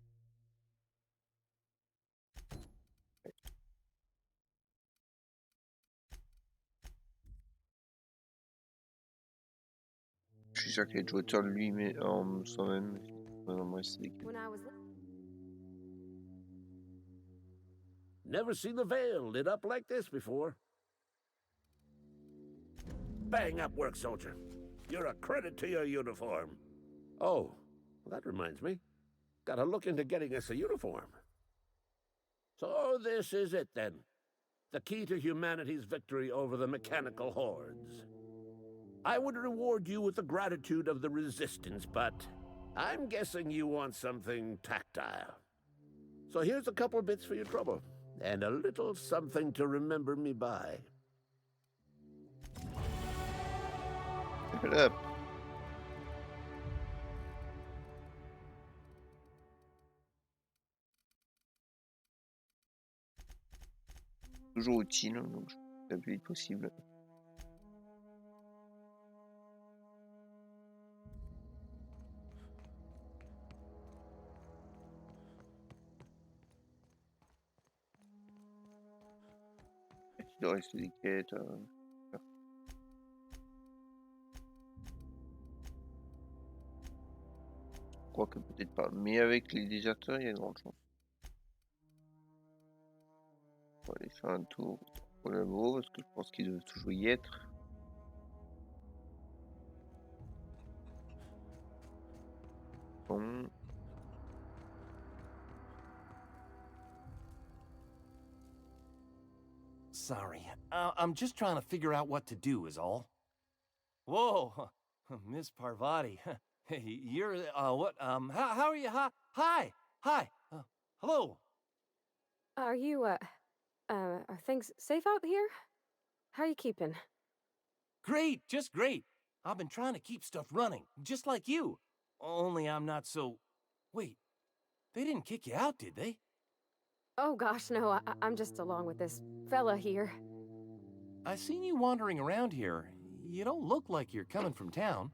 Je suis sûr que Edgewater lui met en soi-même. Non, moi c'est des... When I was Never seen the Vale lit up like this before. Bang up work, soldier. You're a credit to your uniform. Oh, well, that reminds me. Gotta look into getting us a uniform. So this is it then. The key to humanity's victory over the mechanical hordes. I would reward you with the gratitude of the Resistance, but I'm guessing you want something tactile. So here's a couple bits for your trouble, and a little something to remember me by. Shut up. Toujours utile, donc je fais le plus vite possible. Il reste des quêtes. Je crois que peut-être pas. Mais avec les déserteurs, il y a de grandes chances. On va aller faire un tour au labo parce que je pense qu'ils doivent toujours y être. Bon. Sorry, I'm just trying to figure out what to do is all. Whoa, Miss Parvati. Hey, you're, what, how are you? Hi, hello. Are you, are things safe out here? How are you keeping? Great, just great. I've been trying to keep stuff running, just like you. Only I'm not so... Wait, they didn't kick you out, did they? Oh gosh, no, I'm just along with this fella here. I seen you wandering around here. You don't look like you're coming from town.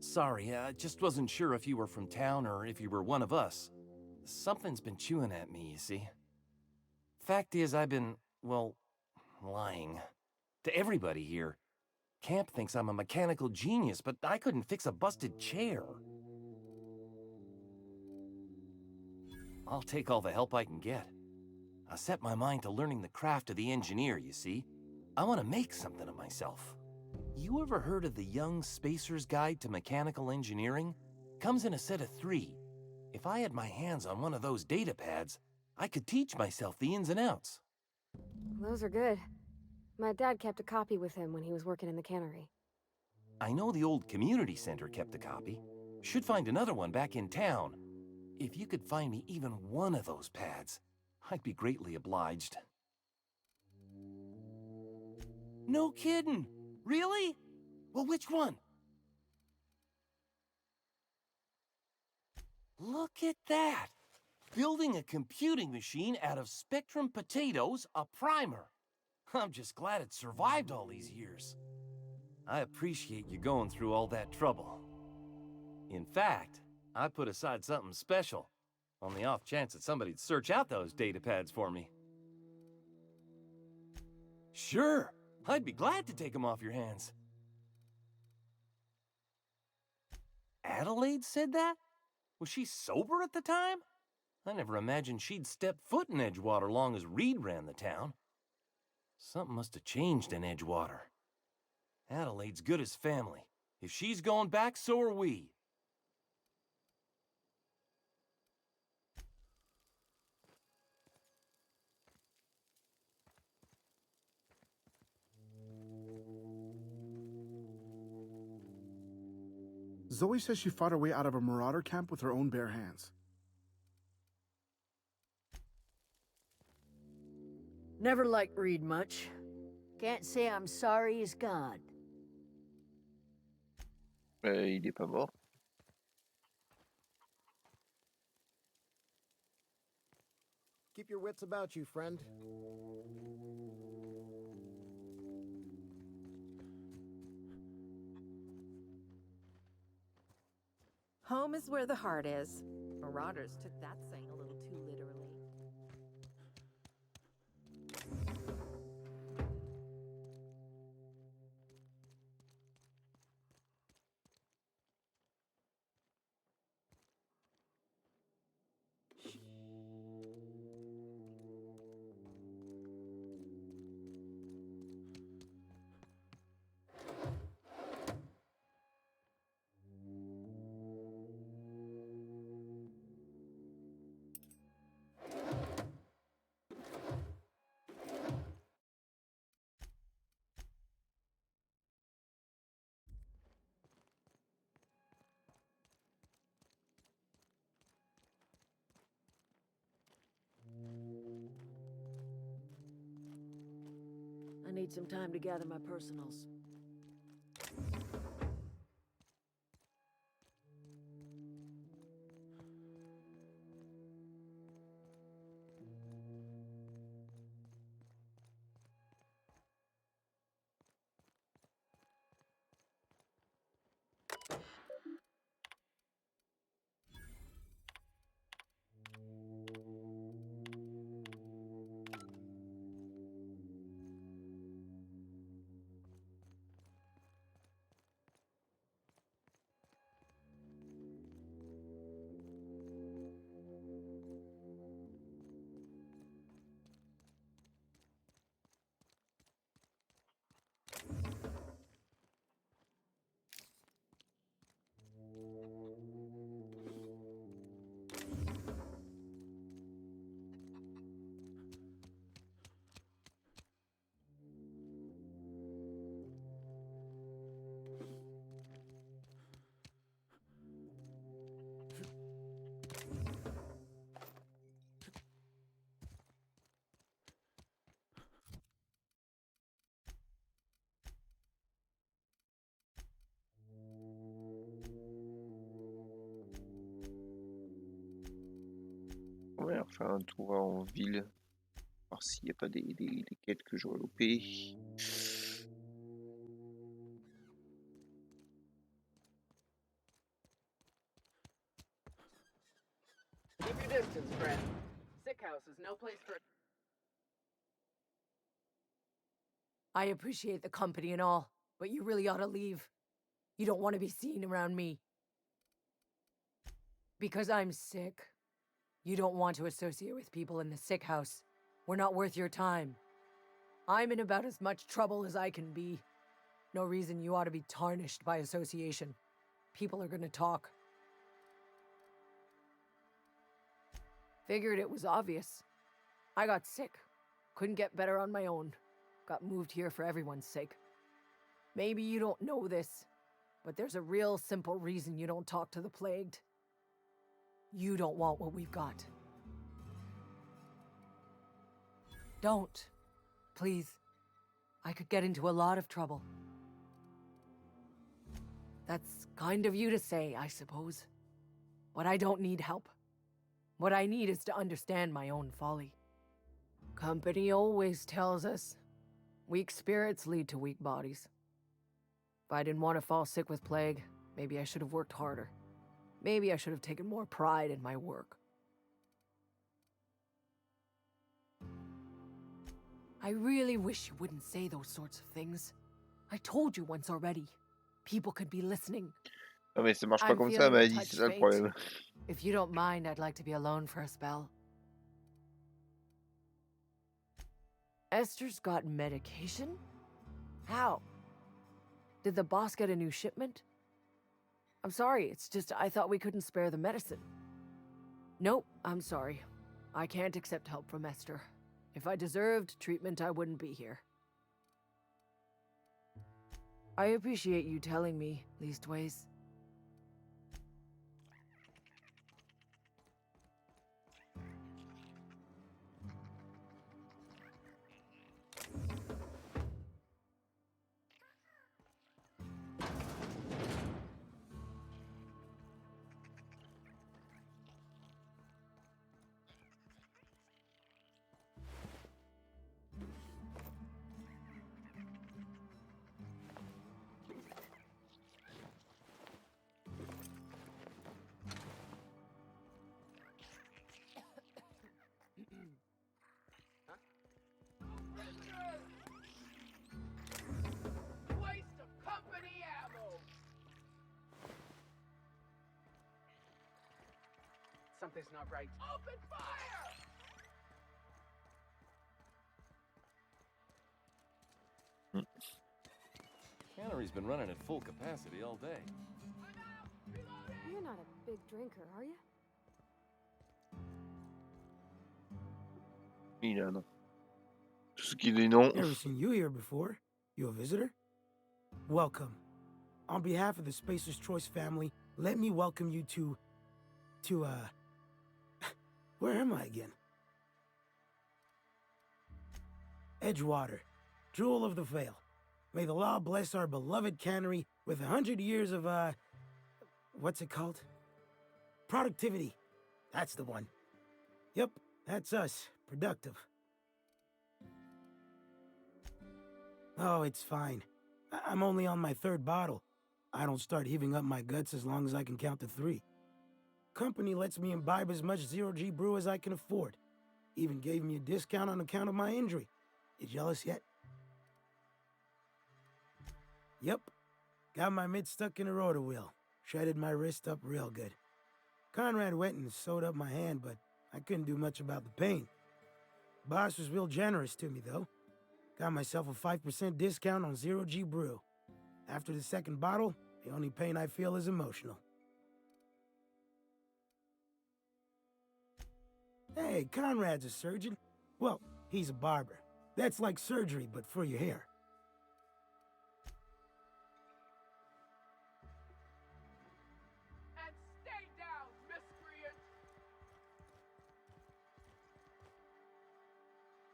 Sorry, I just wasn't sure if you were from town or if you were one of us. Something's been chewing at me, you see. Fact is, I've been, well, lying. To everybody here. Camp thinks I'm a mechanical genius, but I couldn't fix a busted chair. I'll take all the help I can get. I set my mind to learning the craft of the engineer, you see. I want to make something of myself. You ever heard of the Young Spacer's Guide to Mechanical Engineering? Comes in a set of 3. If I had my hands on one of those data pads, I could teach myself the ins and outs. Those are good. My dad kept a copy with him when he was working in the cannery. I know the old community center kept a copy. Should find another one back in town. If you could find me even one of those pads, I'd be greatly obliged. No kidding! Really? Well, which one? Look at that! Building a computing machine out of Spectrum potatoes, a primer. I'm just glad it survived all these years. I appreciate you going through all that trouble. In fact, I put aside something special, on the off chance that somebody'd search out those data pads for me. Sure, I'd be glad to take them off your hands. Adelaide said that? Was she sober at the time? I never imagined she'd step foot in Edgewater long as Reed ran the town. Something must have changed in Edgewater. Adelaide's good as family. If she's going back, so are we. Zoe says she fought her way out of a marauder camp with her own bare hands. Never liked Reed much. Can't say I'm sorry he's gone. Il est pas mort. Keep your wits about you, friend. Home is where the heart is. Marauders took that saying a little too literally. need some time to gather my personals. Ouais, on va faire un tour en ville. Voir s'il n'y a pas des quêtes que j'aurais loupées. Keep your distance, friend. Sick house is no place for... I appreciate the company and all, but you really ought to leave. You don't want to be seen around me. Because I'm sick. You don't want to associate with people in the sick house. We're not worth your time. I'm in about as much trouble as I can be. No reason you ought to be tarnished by association. People are gonna talk. Figured it was obvious. I got sick. Couldn't get better on my own. Got moved here for everyone's sake. Maybe you don't know this, but there's a real simple reason you don't talk to the plagued. You don't want what we've got. Don't. Please. I could get into a lot of trouble. That's kind of you to say, I suppose. But I don't need help. What I need is to understand my own folly. Company always tells us, weak spirits lead to weak bodies. If I didn't want to fall sick with plague, maybe I should have worked harder. Maybe I should have taken more pride in my work. I really wish you wouldn't say those sorts of things. I told you once already. People could be listening. Non mais ça marche pas I'm comme ça, feeling a Madi, touch c'est ça le faint. problème. If you don't mind, I'd like to be alone for a spell. Esther's got medication? How? Did the boss get a new shipment? I'm sorry, it's just I thought we couldn't spare the medicine. Nope, I'm sorry. I can't accept help from Esther. If I deserved treatment, I wouldn't be here. I appreciate you telling me, leastways. Waste of company ammo! Something's not right. Open fire! Cannery's been running at full capacity all day. You're not a big drinker, are you? Milan. Tout ce qui est non. Never seen you here before. You a visitor? Welcome. On behalf of the Spacer's Choice family, let me welcome you to where am I again? Edgewater. Jewel of the Vale. May the law bless our beloved cannery with 100 years of, what's it called? Productivity. That's the one. Yep, that's us. Productive. Oh, it's fine. I'm only on my 3rd bottle. I don't start heaving up my guts as long as I can count to 3. Company lets me imbibe as much zero-G brew as I can afford. Even gave me a discount on account of my injury. You jealous yet? Yep. Got my mitt stuck in a rotor wheel. Shredded my wrist up real good. Conrad went and sewed up my hand, but I couldn't do much about the pain. Boss was real generous to me, though. Got myself a 5% discount on zero-G brew. After the 2nd bottle, the only pain I feel is emotional. Hey, Conrad's a surgeon. Well, he's a barber. That's like surgery, but for your hair. And stay down, miscreant!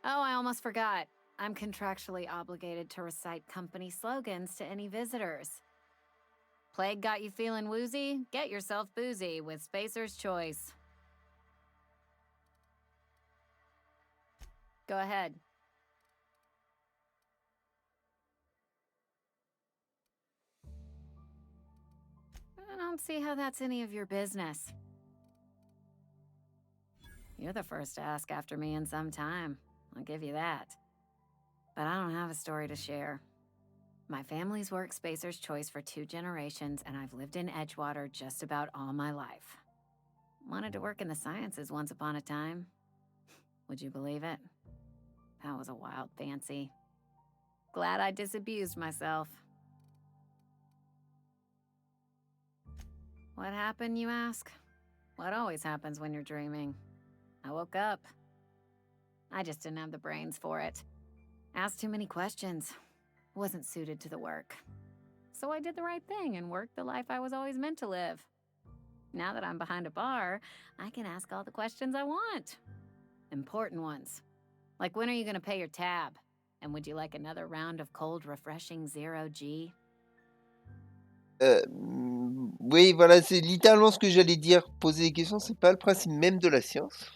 Oh, I almost forgot. I'm contractually obligated to recite company slogans to any visitors. Plague got you feeling woozy? Get yourself boozy with Spacer's Choice. Go ahead. I don't see how that's any of your business. You're the first to ask after me in some time. I'll give you that. But I don't have a story to share. My family's worked Spacer's Choice for 2 generations, and I've lived in Edgewater just about all my life. Wanted to work in the sciences once upon a time. Would you believe it? That was a wild fancy. Glad I disabused myself. What happened, you ask? What always happens when you're dreaming. I woke up. I just didn't have the brains for it. Asked too many questions. Wasn't suited to the work. So I did the right thing and worked the life I was always meant to live. Now that I'm behind a bar, I can ask all the questions I want. Important ones. Like, when are you gonna pay your tab? And would you like another round of cold, refreshing zero-G? Oui, voilà, c'est littéralement ce que j'allais dire. Poser des questions, c'est pas le principe même de la science.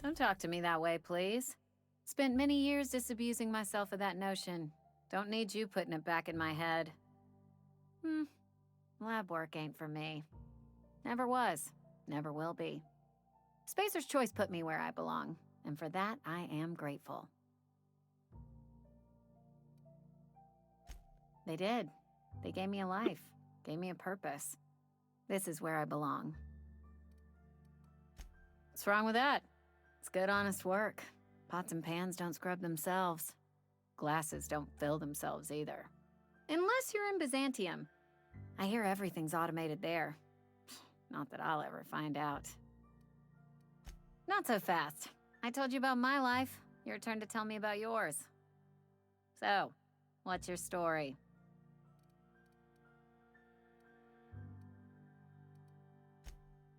Don't talk to me that way, please. Spent many years disabusing myself of that notion. Don't need you putting it back in my head. Lab work ain't for me. Never was. Never will be. Spacer's Choice put me where I belong, and for that, I am grateful. They did. They gave me a life, gave me a purpose. This is where I belong. What's wrong with that? It's good, honest work. Pots and pans don't scrub themselves. Glasses don't fill themselves either. Unless you're in Byzantium. I hear everything's automated there. Not that I'll ever find out. Not so fast. I told you about my life. Your turn to tell me about yours. So, what's your story?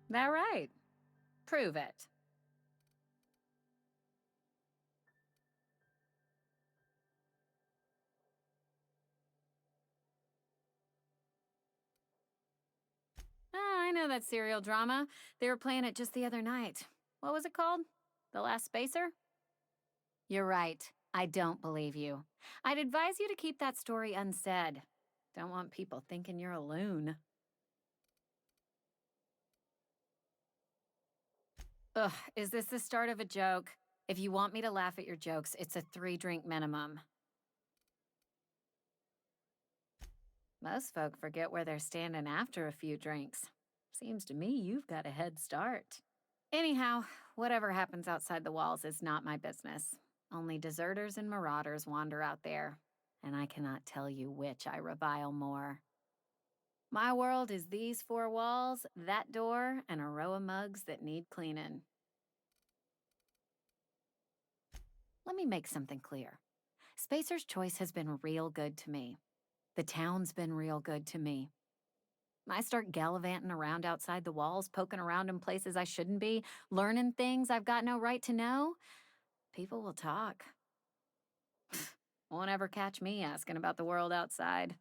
That right? Prove it. I know that serial drama. They were playing it just the other night. What was it called? The Last Spacer? You're right. I don't believe you. I'd advise you to keep that story unsaid. Don't want people thinking you're a loon. Ugh, is this the start of a joke? If you want me to laugh at your jokes, it's a 3-drink minimum. Most folk forget where they're standing after a few drinks. Seems to me you've got a head start. Anyhow, whatever happens outside the walls is not my business. Only deserters and marauders wander out there, and I cannot tell you which I revile more. My world is these 4 walls, that door, and a row of mugs that need cleaning. Let me make something clear. Spacer's Choice has been real good to me. The town's been real good to me. I start gallivanting around outside the walls, poking around in places I shouldn't be, learning things I've got no right to know. People will talk. Won't ever catch me asking about the world outside.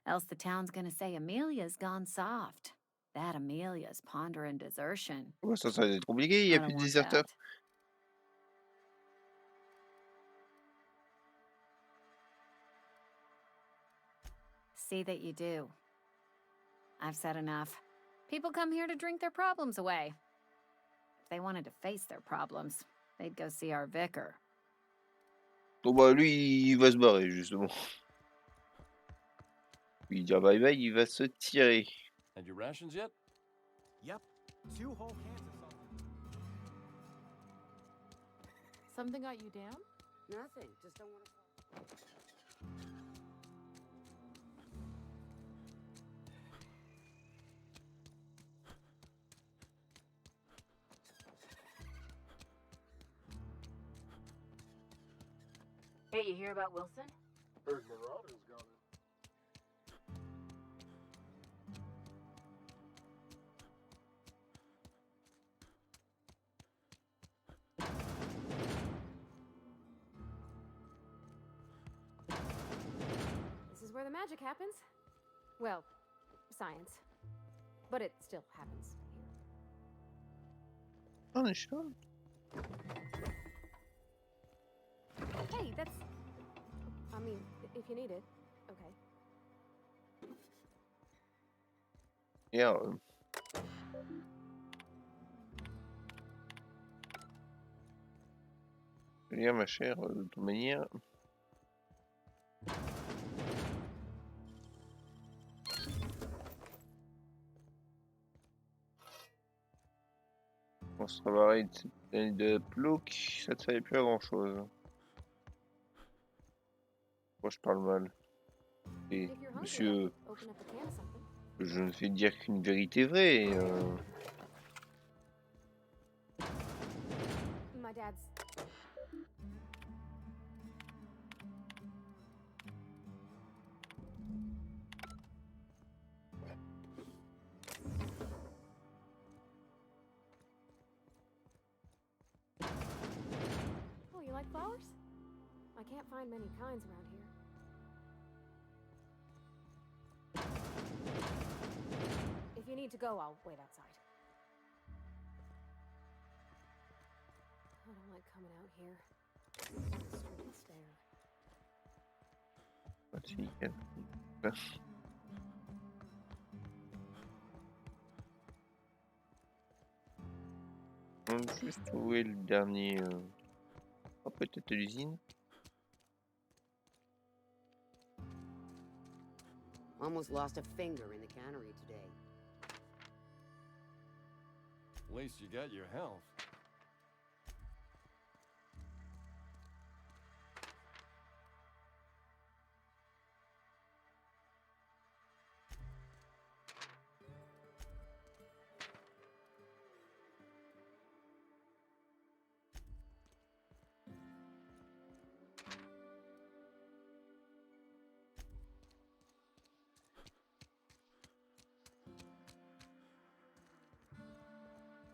Else the town's gonna say Amelia's gone soft. That Amelia's pondering desertion. Ouais, ça va être compliqué, il y I a plus don't de want déserteurs. that. See that you do. I've said enough. People come here to drink their problems away. If they wanted to face their problems, they'd go see our vicar. Bon bah lui, il va se barrer justement. Il dit bye bye, il va se tirer. And your rations yet? Yep. 2 whole cans of salt. Something got you down? Nothing. Just don't want to. Hey, you hear about Wilson? Heard Marauders got it. This is where the magic happens. Well, science. But it still happens here. Oh, sure. Hey, that's... I mean, if you need it. Okay. Yeah. Bien, ma chère, de toute manière. On se barrer de plouc, ça ne servait plus à grand chose. Moi je parle mal. Et monsieur, je ne fais dire qu'une vérité vraie. My dad's... Oh, you like flowers? I can't find many kinds around here. If you need to go, I'll wait outside. I don't like coming out here. Straight stare. C'est nickel. On va juste trouver le dernier. Oh, peut-être l'usine. Almost lost a finger in the cannery today. At least you got your health.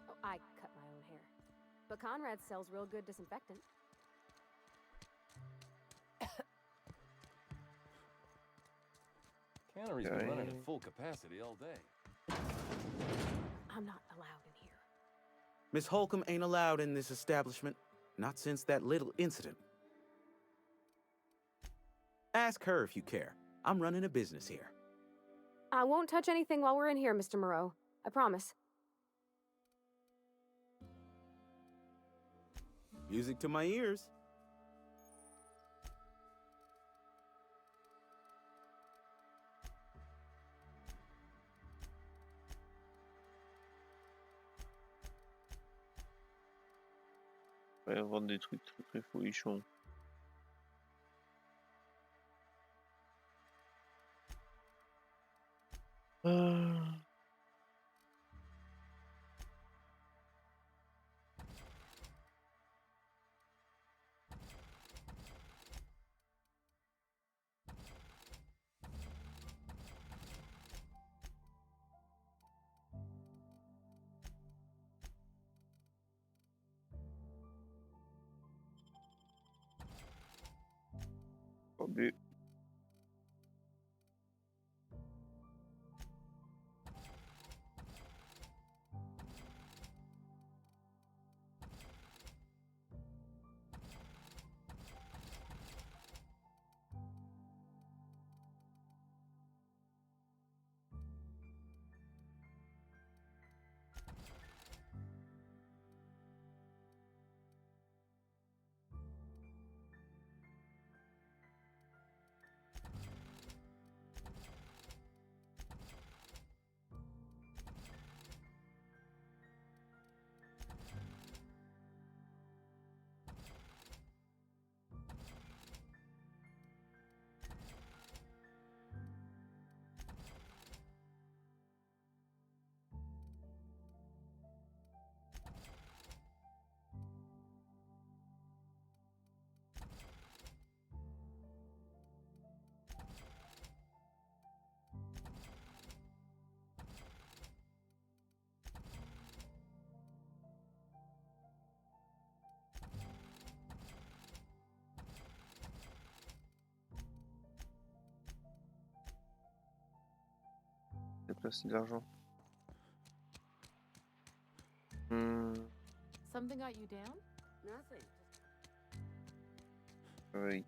Oh, I cut my own hair. But Conrad sells real good disinfectant. Cannery's been running at full capacity all day. I'm not allowed in here. Miss Holcomb ain't allowed in this establishment. Not since that little incident. Ask her if you care. I'm running a business here. I won't touch anything while we're in here, Mr. Moreau. I promise. Music to my ears. On va vendre des trucs très très folichons. c'est de l'argent. Hmm, Something got you down? Nothing. oui.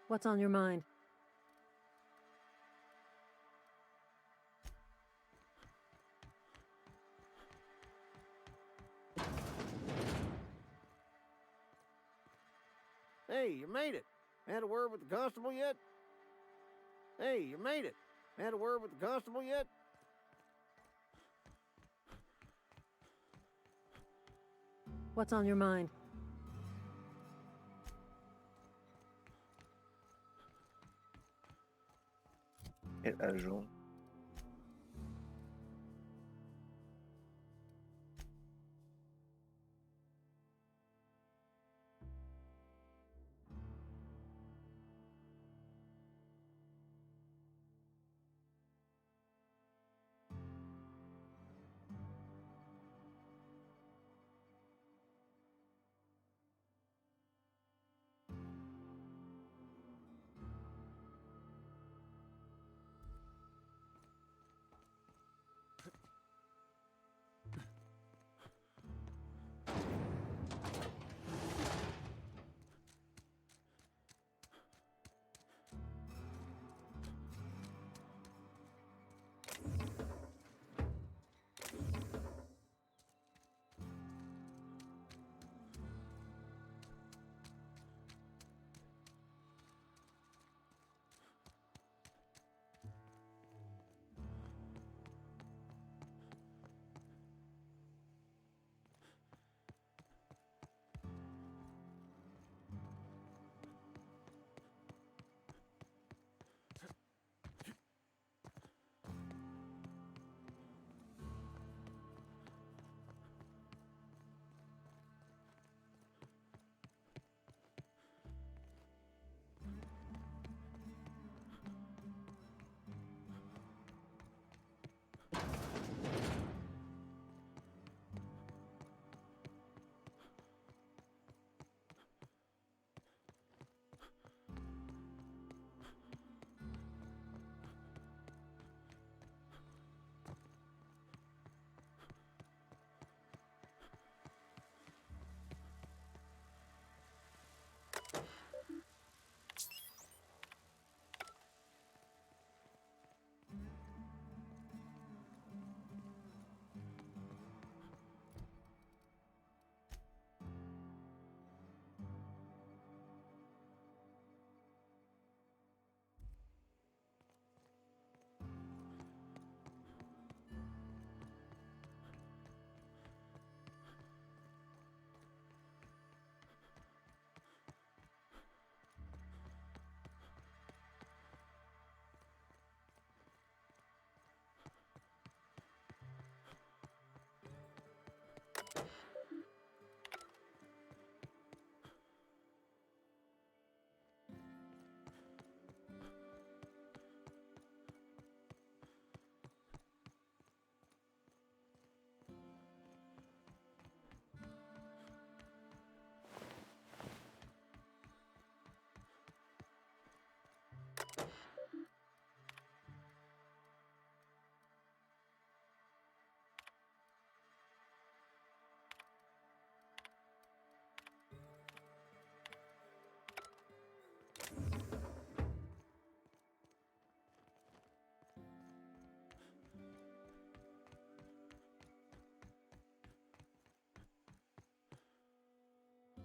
What's on your mind? Hey, you made it. Had a word with the constable yet? Hey, you made it. Had a word with the constable yet? What's on your mind? Quel agent?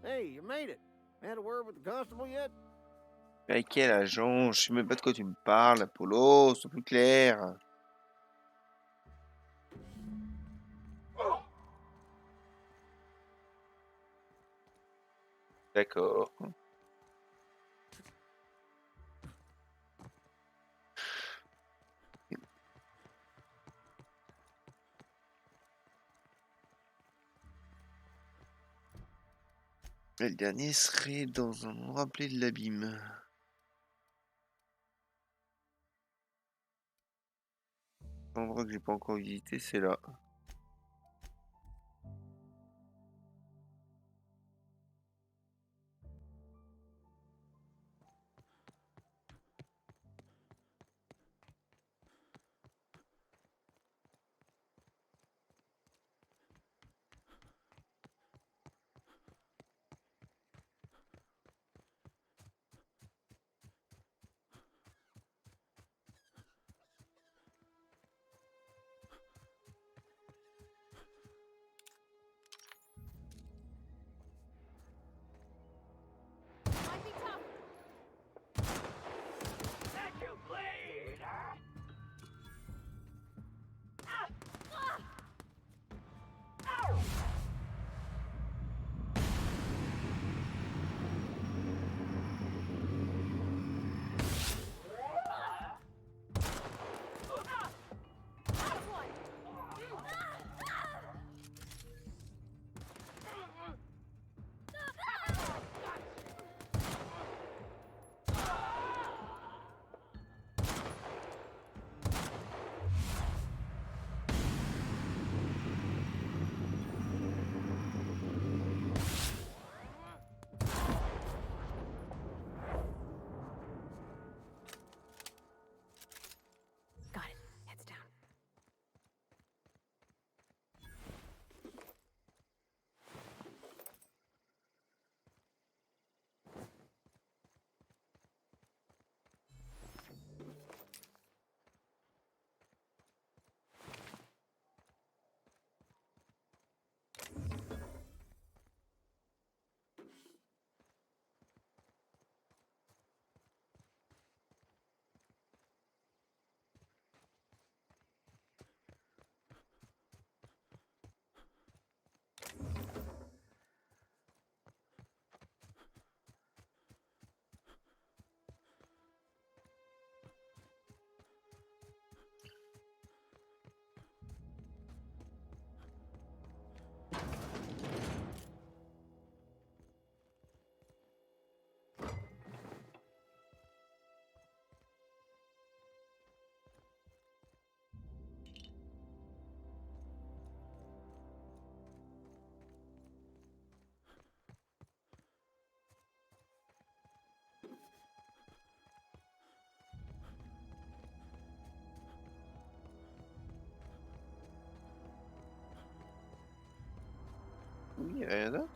Hey, you made it. Had a word with the constable yet? Mais quel agent? Je sais même pas de quoi tu me parles, Apollo, sois plus clair. D'accord. Et le dernier serait dans un endroit appelé de l'abîme. L'endroit que j'ai pas encore visité, c'est là. Got it. Heads down. Oui, rien d'autre?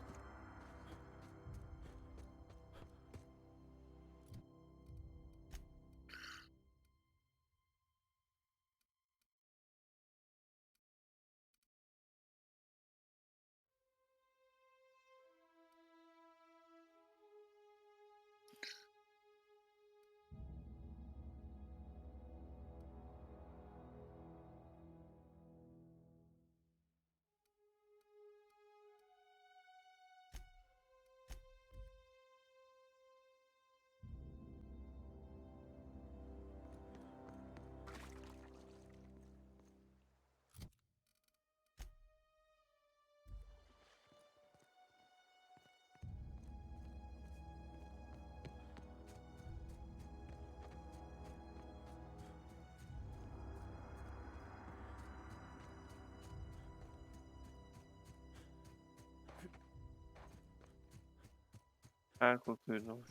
Ah, quoique non.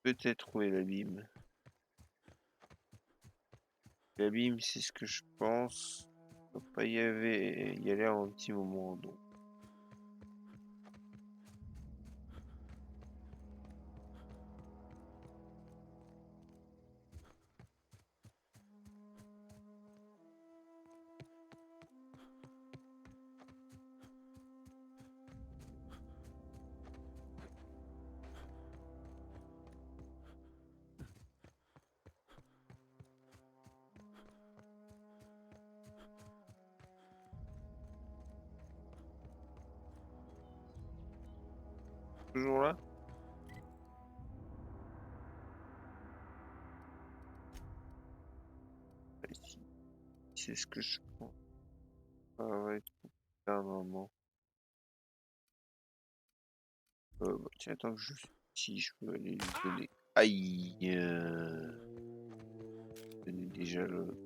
Peut-être trouver l'abîme. L'abîme, c'est ce que je pense. Faut pas y aller en un petit moment, donc. Toujours là? Ici. C'est ce que je prends. Ah ouais, un moment. Bah, tiens, attends que je suis ici, je peux aller lui donner. Aïe! Donner déjà le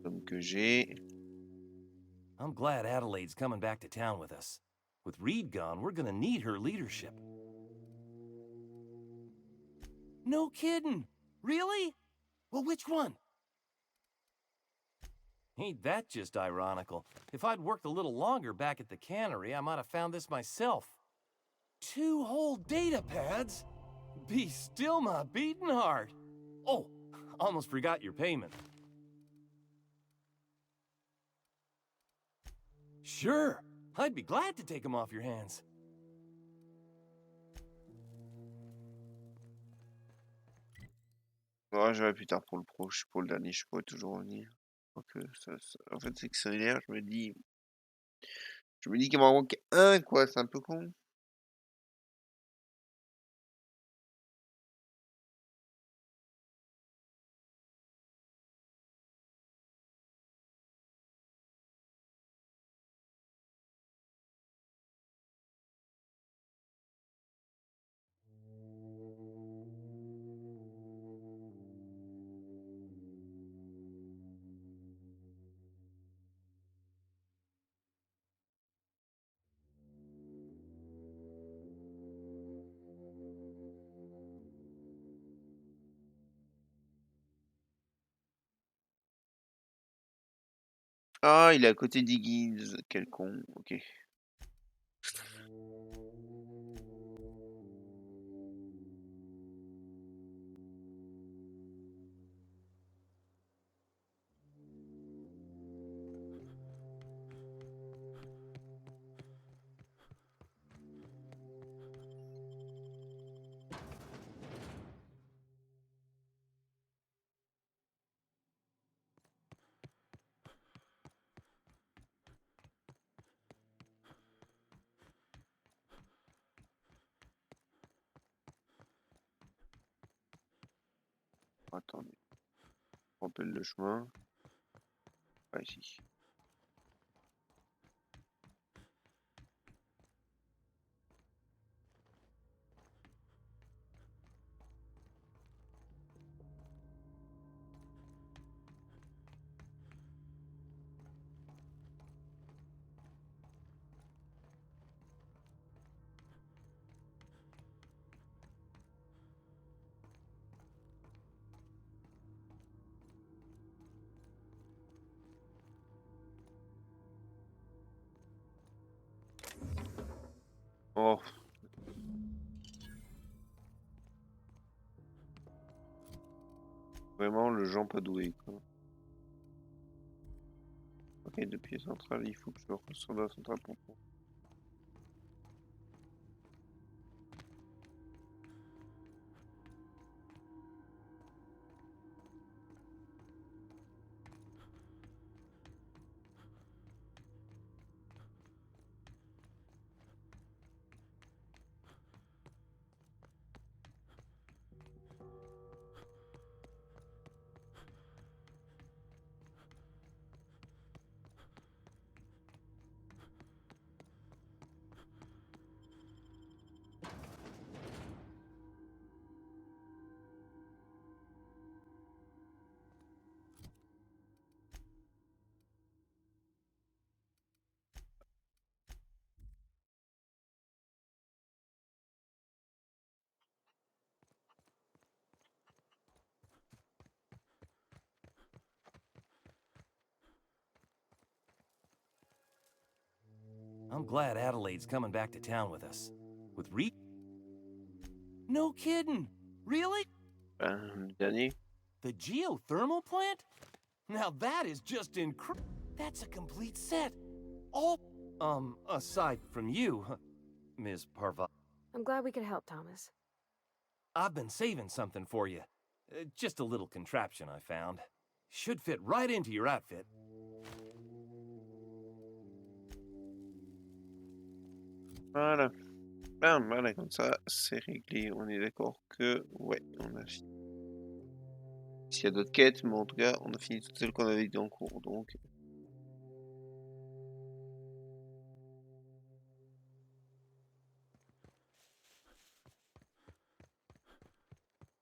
tome que j'ai. I'm glad Adelaide's coming back to town with us. With Reed gone, we're gonna need her leadership. No kidding! Really? Well, which one? Ain't that just ironical? If I'd worked a little longer back at the cannery, I might have found this myself. 2 whole data pads? Be still my beating heart. Oh, almost forgot your payment. Sure, I'd be glad to take them off your hands. Ouais, j'aurai plus tard pour le pro, pour le dernier, je pourrais toujours revenir. Donc, en fait, c'est que c'est linéaire, je me dis qu'il m'en manque un, quoi, c'est un peu con. Ah, il est à côté d'Higgins, quel con, ok. Attendez, je rappelle le chemin. Pas ici. Oh. Vraiment le Jean pas doué, quoi. Ok, depuis la centrale, il faut que je ressors de la centrale pour. I'm glad Adelaide's coming back to town with us. With Reed? No kidding! Really? Dernier. The geothermal plant? Now that is just incredible. That's a complete set. All, aside from you, Ms. Parva. I'm glad we could help, Thomas. I've been saving something for you. Just a little contraption I found. Should fit right into your outfit. Voilà. Bam, voilà, comme ça, c'est réglé. On est d'accord que, ouais, on a fini. S'il y a d'autres quêtes, mais en tout cas, on a fini toutes celles qu'on avait dit en cours, donc.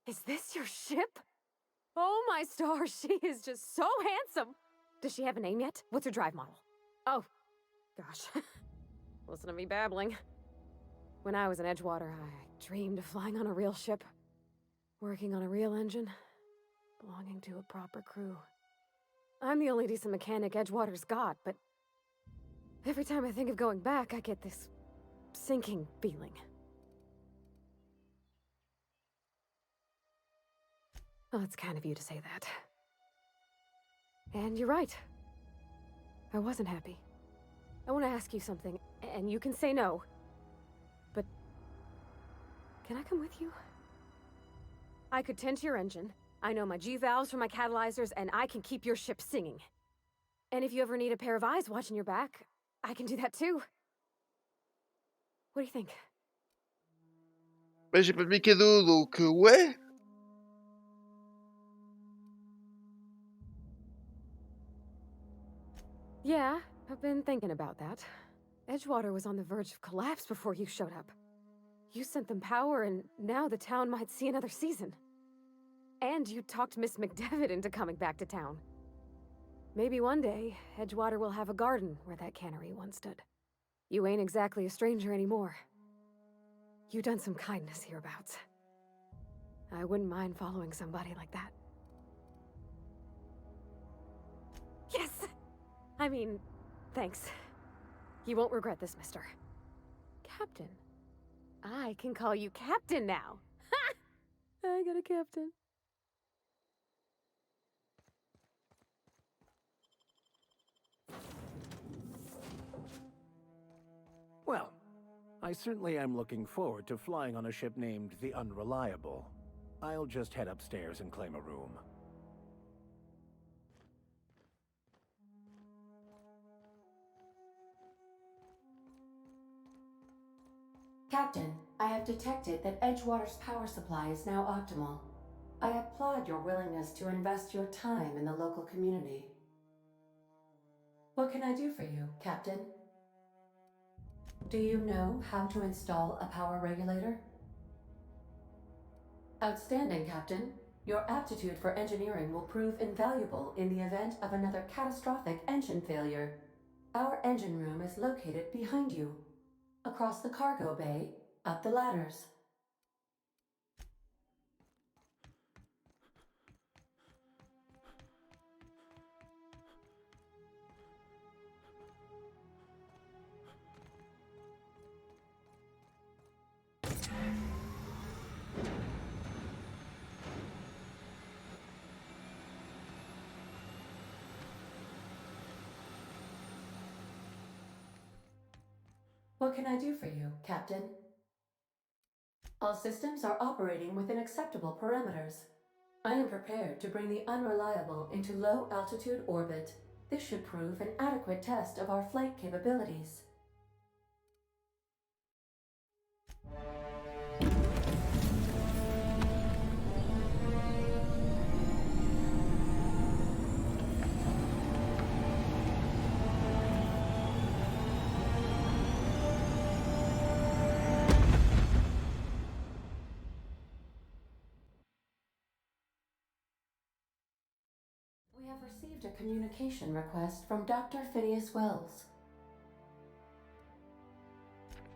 Is this your ship? Oh my stars, she is just so handsome. Does she have a name yet? What's her drive model? Oh, gosh. Listen to me babbling. When I was in Edgewater, I dreamed of flying on a real ship, working on a real engine, belonging to a proper crew. I'm the only decent mechanic Edgewater's got, but every time I think of going back, I get this sinking feeling. Well, it's kind of you to say that. And you're right. I wasn't happy. I want to ask you something, and you can say no. But can I come with you? I could tend to your engine. I know my G-valves from my catalyzers, and I can keep your ship singing. And if you ever need a pair of eyes watching your back, I can do that too. What do you think? Bah, j'ai pas de mes cadeaux, donc ouais. Yeah, I've been thinking about that. Edgewater was on the verge of collapse before you showed up. You sent them power, and now the town might see another season. And you talked Miss McDevitt into coming back to town. Maybe one day, Edgewater will have a garden where that cannery once stood. You ain't exactly a stranger anymore. You've done some kindness hereabouts. I wouldn't mind following somebody like that. Yes! I mean, thanks. You won't regret this, mister. Captain. I can call you Captain now. Ha! I got a captain. Well, I certainly am looking forward to flying on a ship named the Unreliable. I'll just head upstairs and claim a room. Captain, I have detected that Edgewater's power supply is now optimal. I applaud your willingness to invest your time in the local community. What can I do for you, Captain? Do you know how to install a power regulator? Outstanding, Captain. Your aptitude for engineering will prove invaluable in the event of another catastrophic engine failure. Our engine room is located behind you. Across the cargo bay, up the ladders. What can I do for you, Captain? All systems are operating within acceptable parameters. I am prepared to bring the Unreliable into low-altitude orbit. This should prove an adequate test of our flight capabilities. We have received a communication request from Dr. Phineas Wells.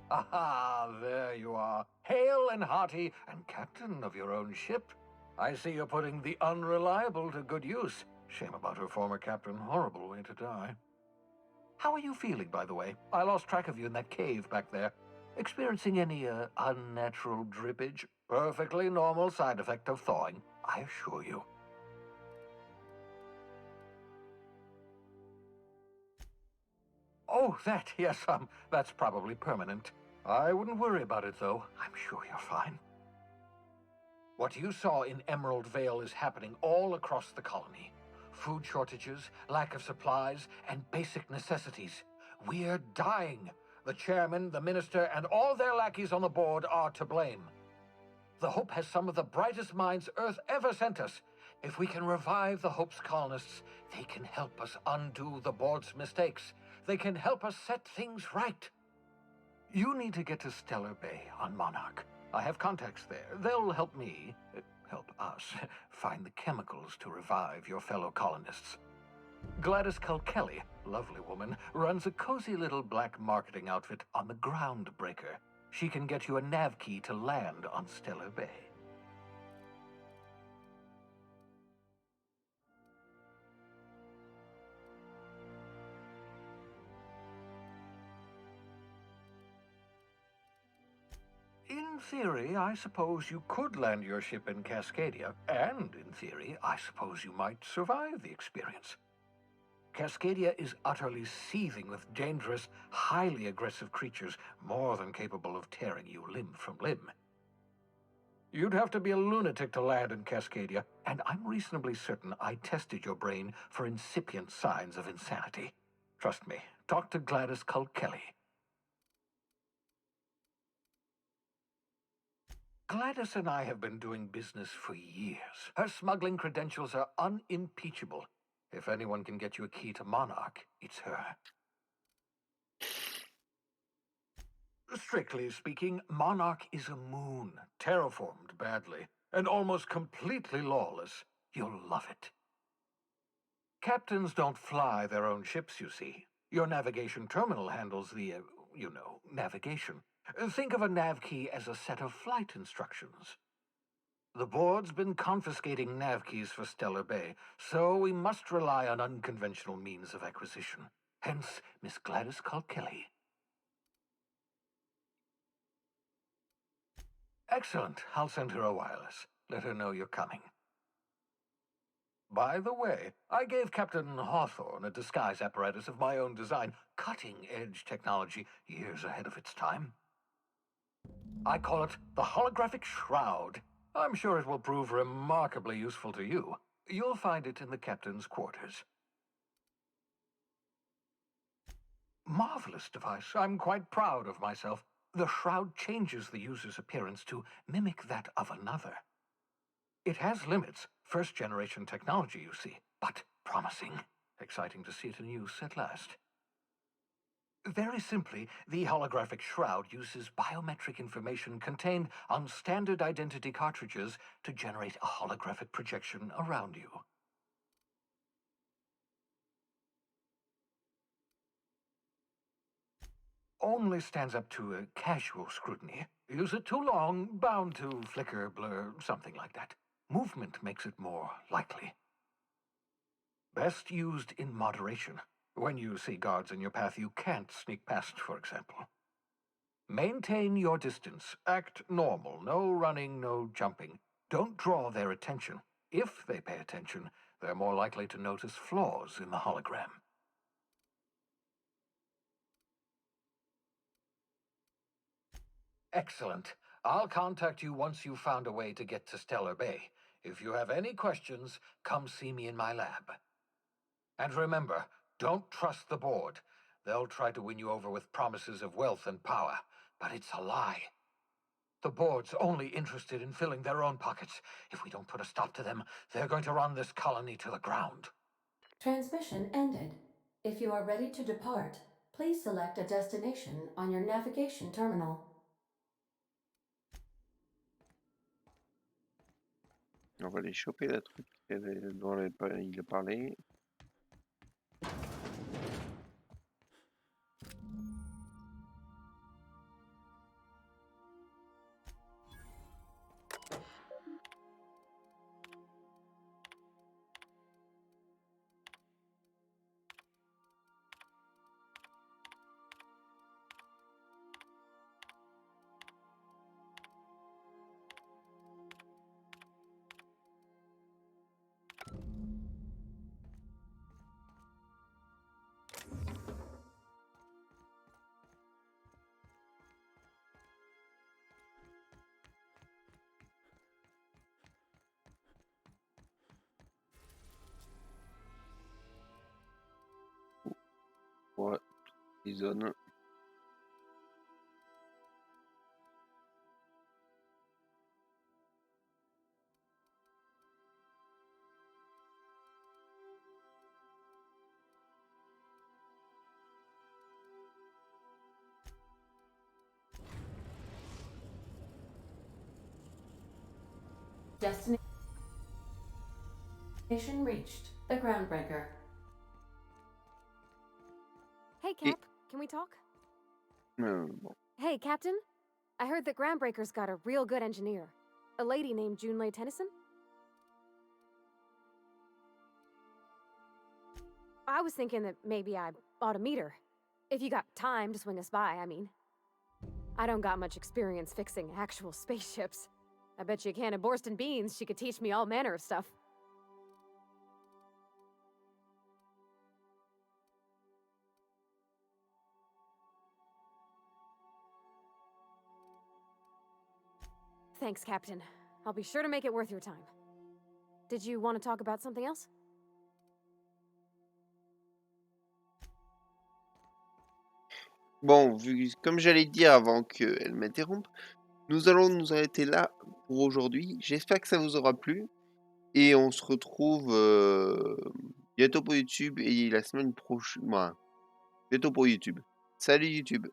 Aha, there you are, hale and hearty, and captain of your own ship. I see you're putting the Unreliable to good use. Shame about her former captain, horrible way to die. How are you feeling, by the way? I lost track of you in that cave back there. Experiencing any, unnatural drippage? Perfectly normal side effect of thawing, I assure you. Oh, that, yes, that's probably permanent. I wouldn't worry about it, though. I'm sure you're fine. What you saw in Emerald Vale is happening all across the colony. Food shortages, lack of supplies, and basic necessities. We're dying. The chairman, the minister, and all their lackeys on the board are to blame. The Hope has some of the brightest minds Earth ever sent us. If we can revive the Hope's colonists, they can help us undo the board's mistakes. They can help us set things right. You need to get to Stellar Bay on Monarch. I have contacts there. They'll help me, help us, find the chemicals to revive your fellow colonists. Gladys Kelly, lovely woman, runs a cozy little black marketing outfit on the Groundbreaker. She can get you a nav key to land on Stellar Bay. In theory, I suppose you could land your ship in Cascadia, and in theory, I suppose you might survive the experience. Cascadia is utterly seething with dangerous, highly aggressive creatures, more than capable of tearing you limb from limb. You'd have to be a lunatic to land in Cascadia, and I'm reasonably certain I tested your brain for incipient signs of insanity. Trust me, talk to Gladys Kelly. Gladys and I have been doing business for years. Her smuggling credentials are unimpeachable. If anyone can get you a key to Monarch, it's her. Strictly speaking, Monarch is a moon, terraformed badly, and almost completely lawless. You'll love it. Captains don't fly their own ships, you see. Your navigation terminal handles the, navigation. Think of a nav key as a set of flight instructions. The board's been confiscating nav keys for Stellar Bay, so we must rely on unconventional means of acquisition. Hence, Miss Gladys Kelly. Excellent. I'll send her a wireless. Let her know you're coming. By the way, I gave Captain Hawthorne a disguise apparatus of my own design, cutting-edge technology years ahead of its time. I call it the holographic shroud. I'm sure it will prove remarkably useful to you. You'll find it in the captain's quarters. Marvelous device. I'm quite proud of myself. The shroud changes the user's appearance to mimic that of another. It has limits, first-generation technology, you see, but promising. Exciting to see it in use at last. Very simply, the holographic shroud uses biometric information contained on standard identity cartridges to generate a holographic projection around you. Only stands up to a casual scrutiny. Use it too long, bound to flicker, blur, something like that. Movement makes it more likely. Best used in moderation. When you see guards in your path you can't sneak past, for example. Maintain your distance. Act normal. No running, no jumping. Don't draw their attention. If they pay attention, they're more likely to notice flaws in the hologram. Excellent. I'll contact you once you've found a way to get to Stellar Bay. If you have any questions, come see me in my lab. And remember, don't trust the board. They'll try to win you over with promises of wealth and power, but it's a lie. The board's only interested in filling their own pockets. If we don't put a stop to them, they're going to run this colony to the ground. Transmission ended. If you are ready to depart, please select a destination on your navigation terminal. On va aller choper le truc dont il a parlé. Ouais, les zones. Destination reached. The groundbreaker. Hey, Et Cap, can we talk? bon. Hey, Captain. I heard that Groundbreaker's got a real good engineer. A lady named Junlei Tennyson? I was thinking that maybe I ought to meet her. If you got time to swing us by, I mean. I don't got much experience fixing actual spaceships. I bet you a can of Borston beans she could teach me all manner of stuff. Thanks, Captain. I'll be sure to make it worth your time. Did you want to talk about something else? Bon, comme j'allais dire avant qu'elle m'interrompe, nous allons nous arrêter là pour aujourd'hui. J'espère que ça vous aura plu et on se retrouve bientôt pour YouTube et la semaine prochaine. Bientôt pour YouTube. Salut YouTube.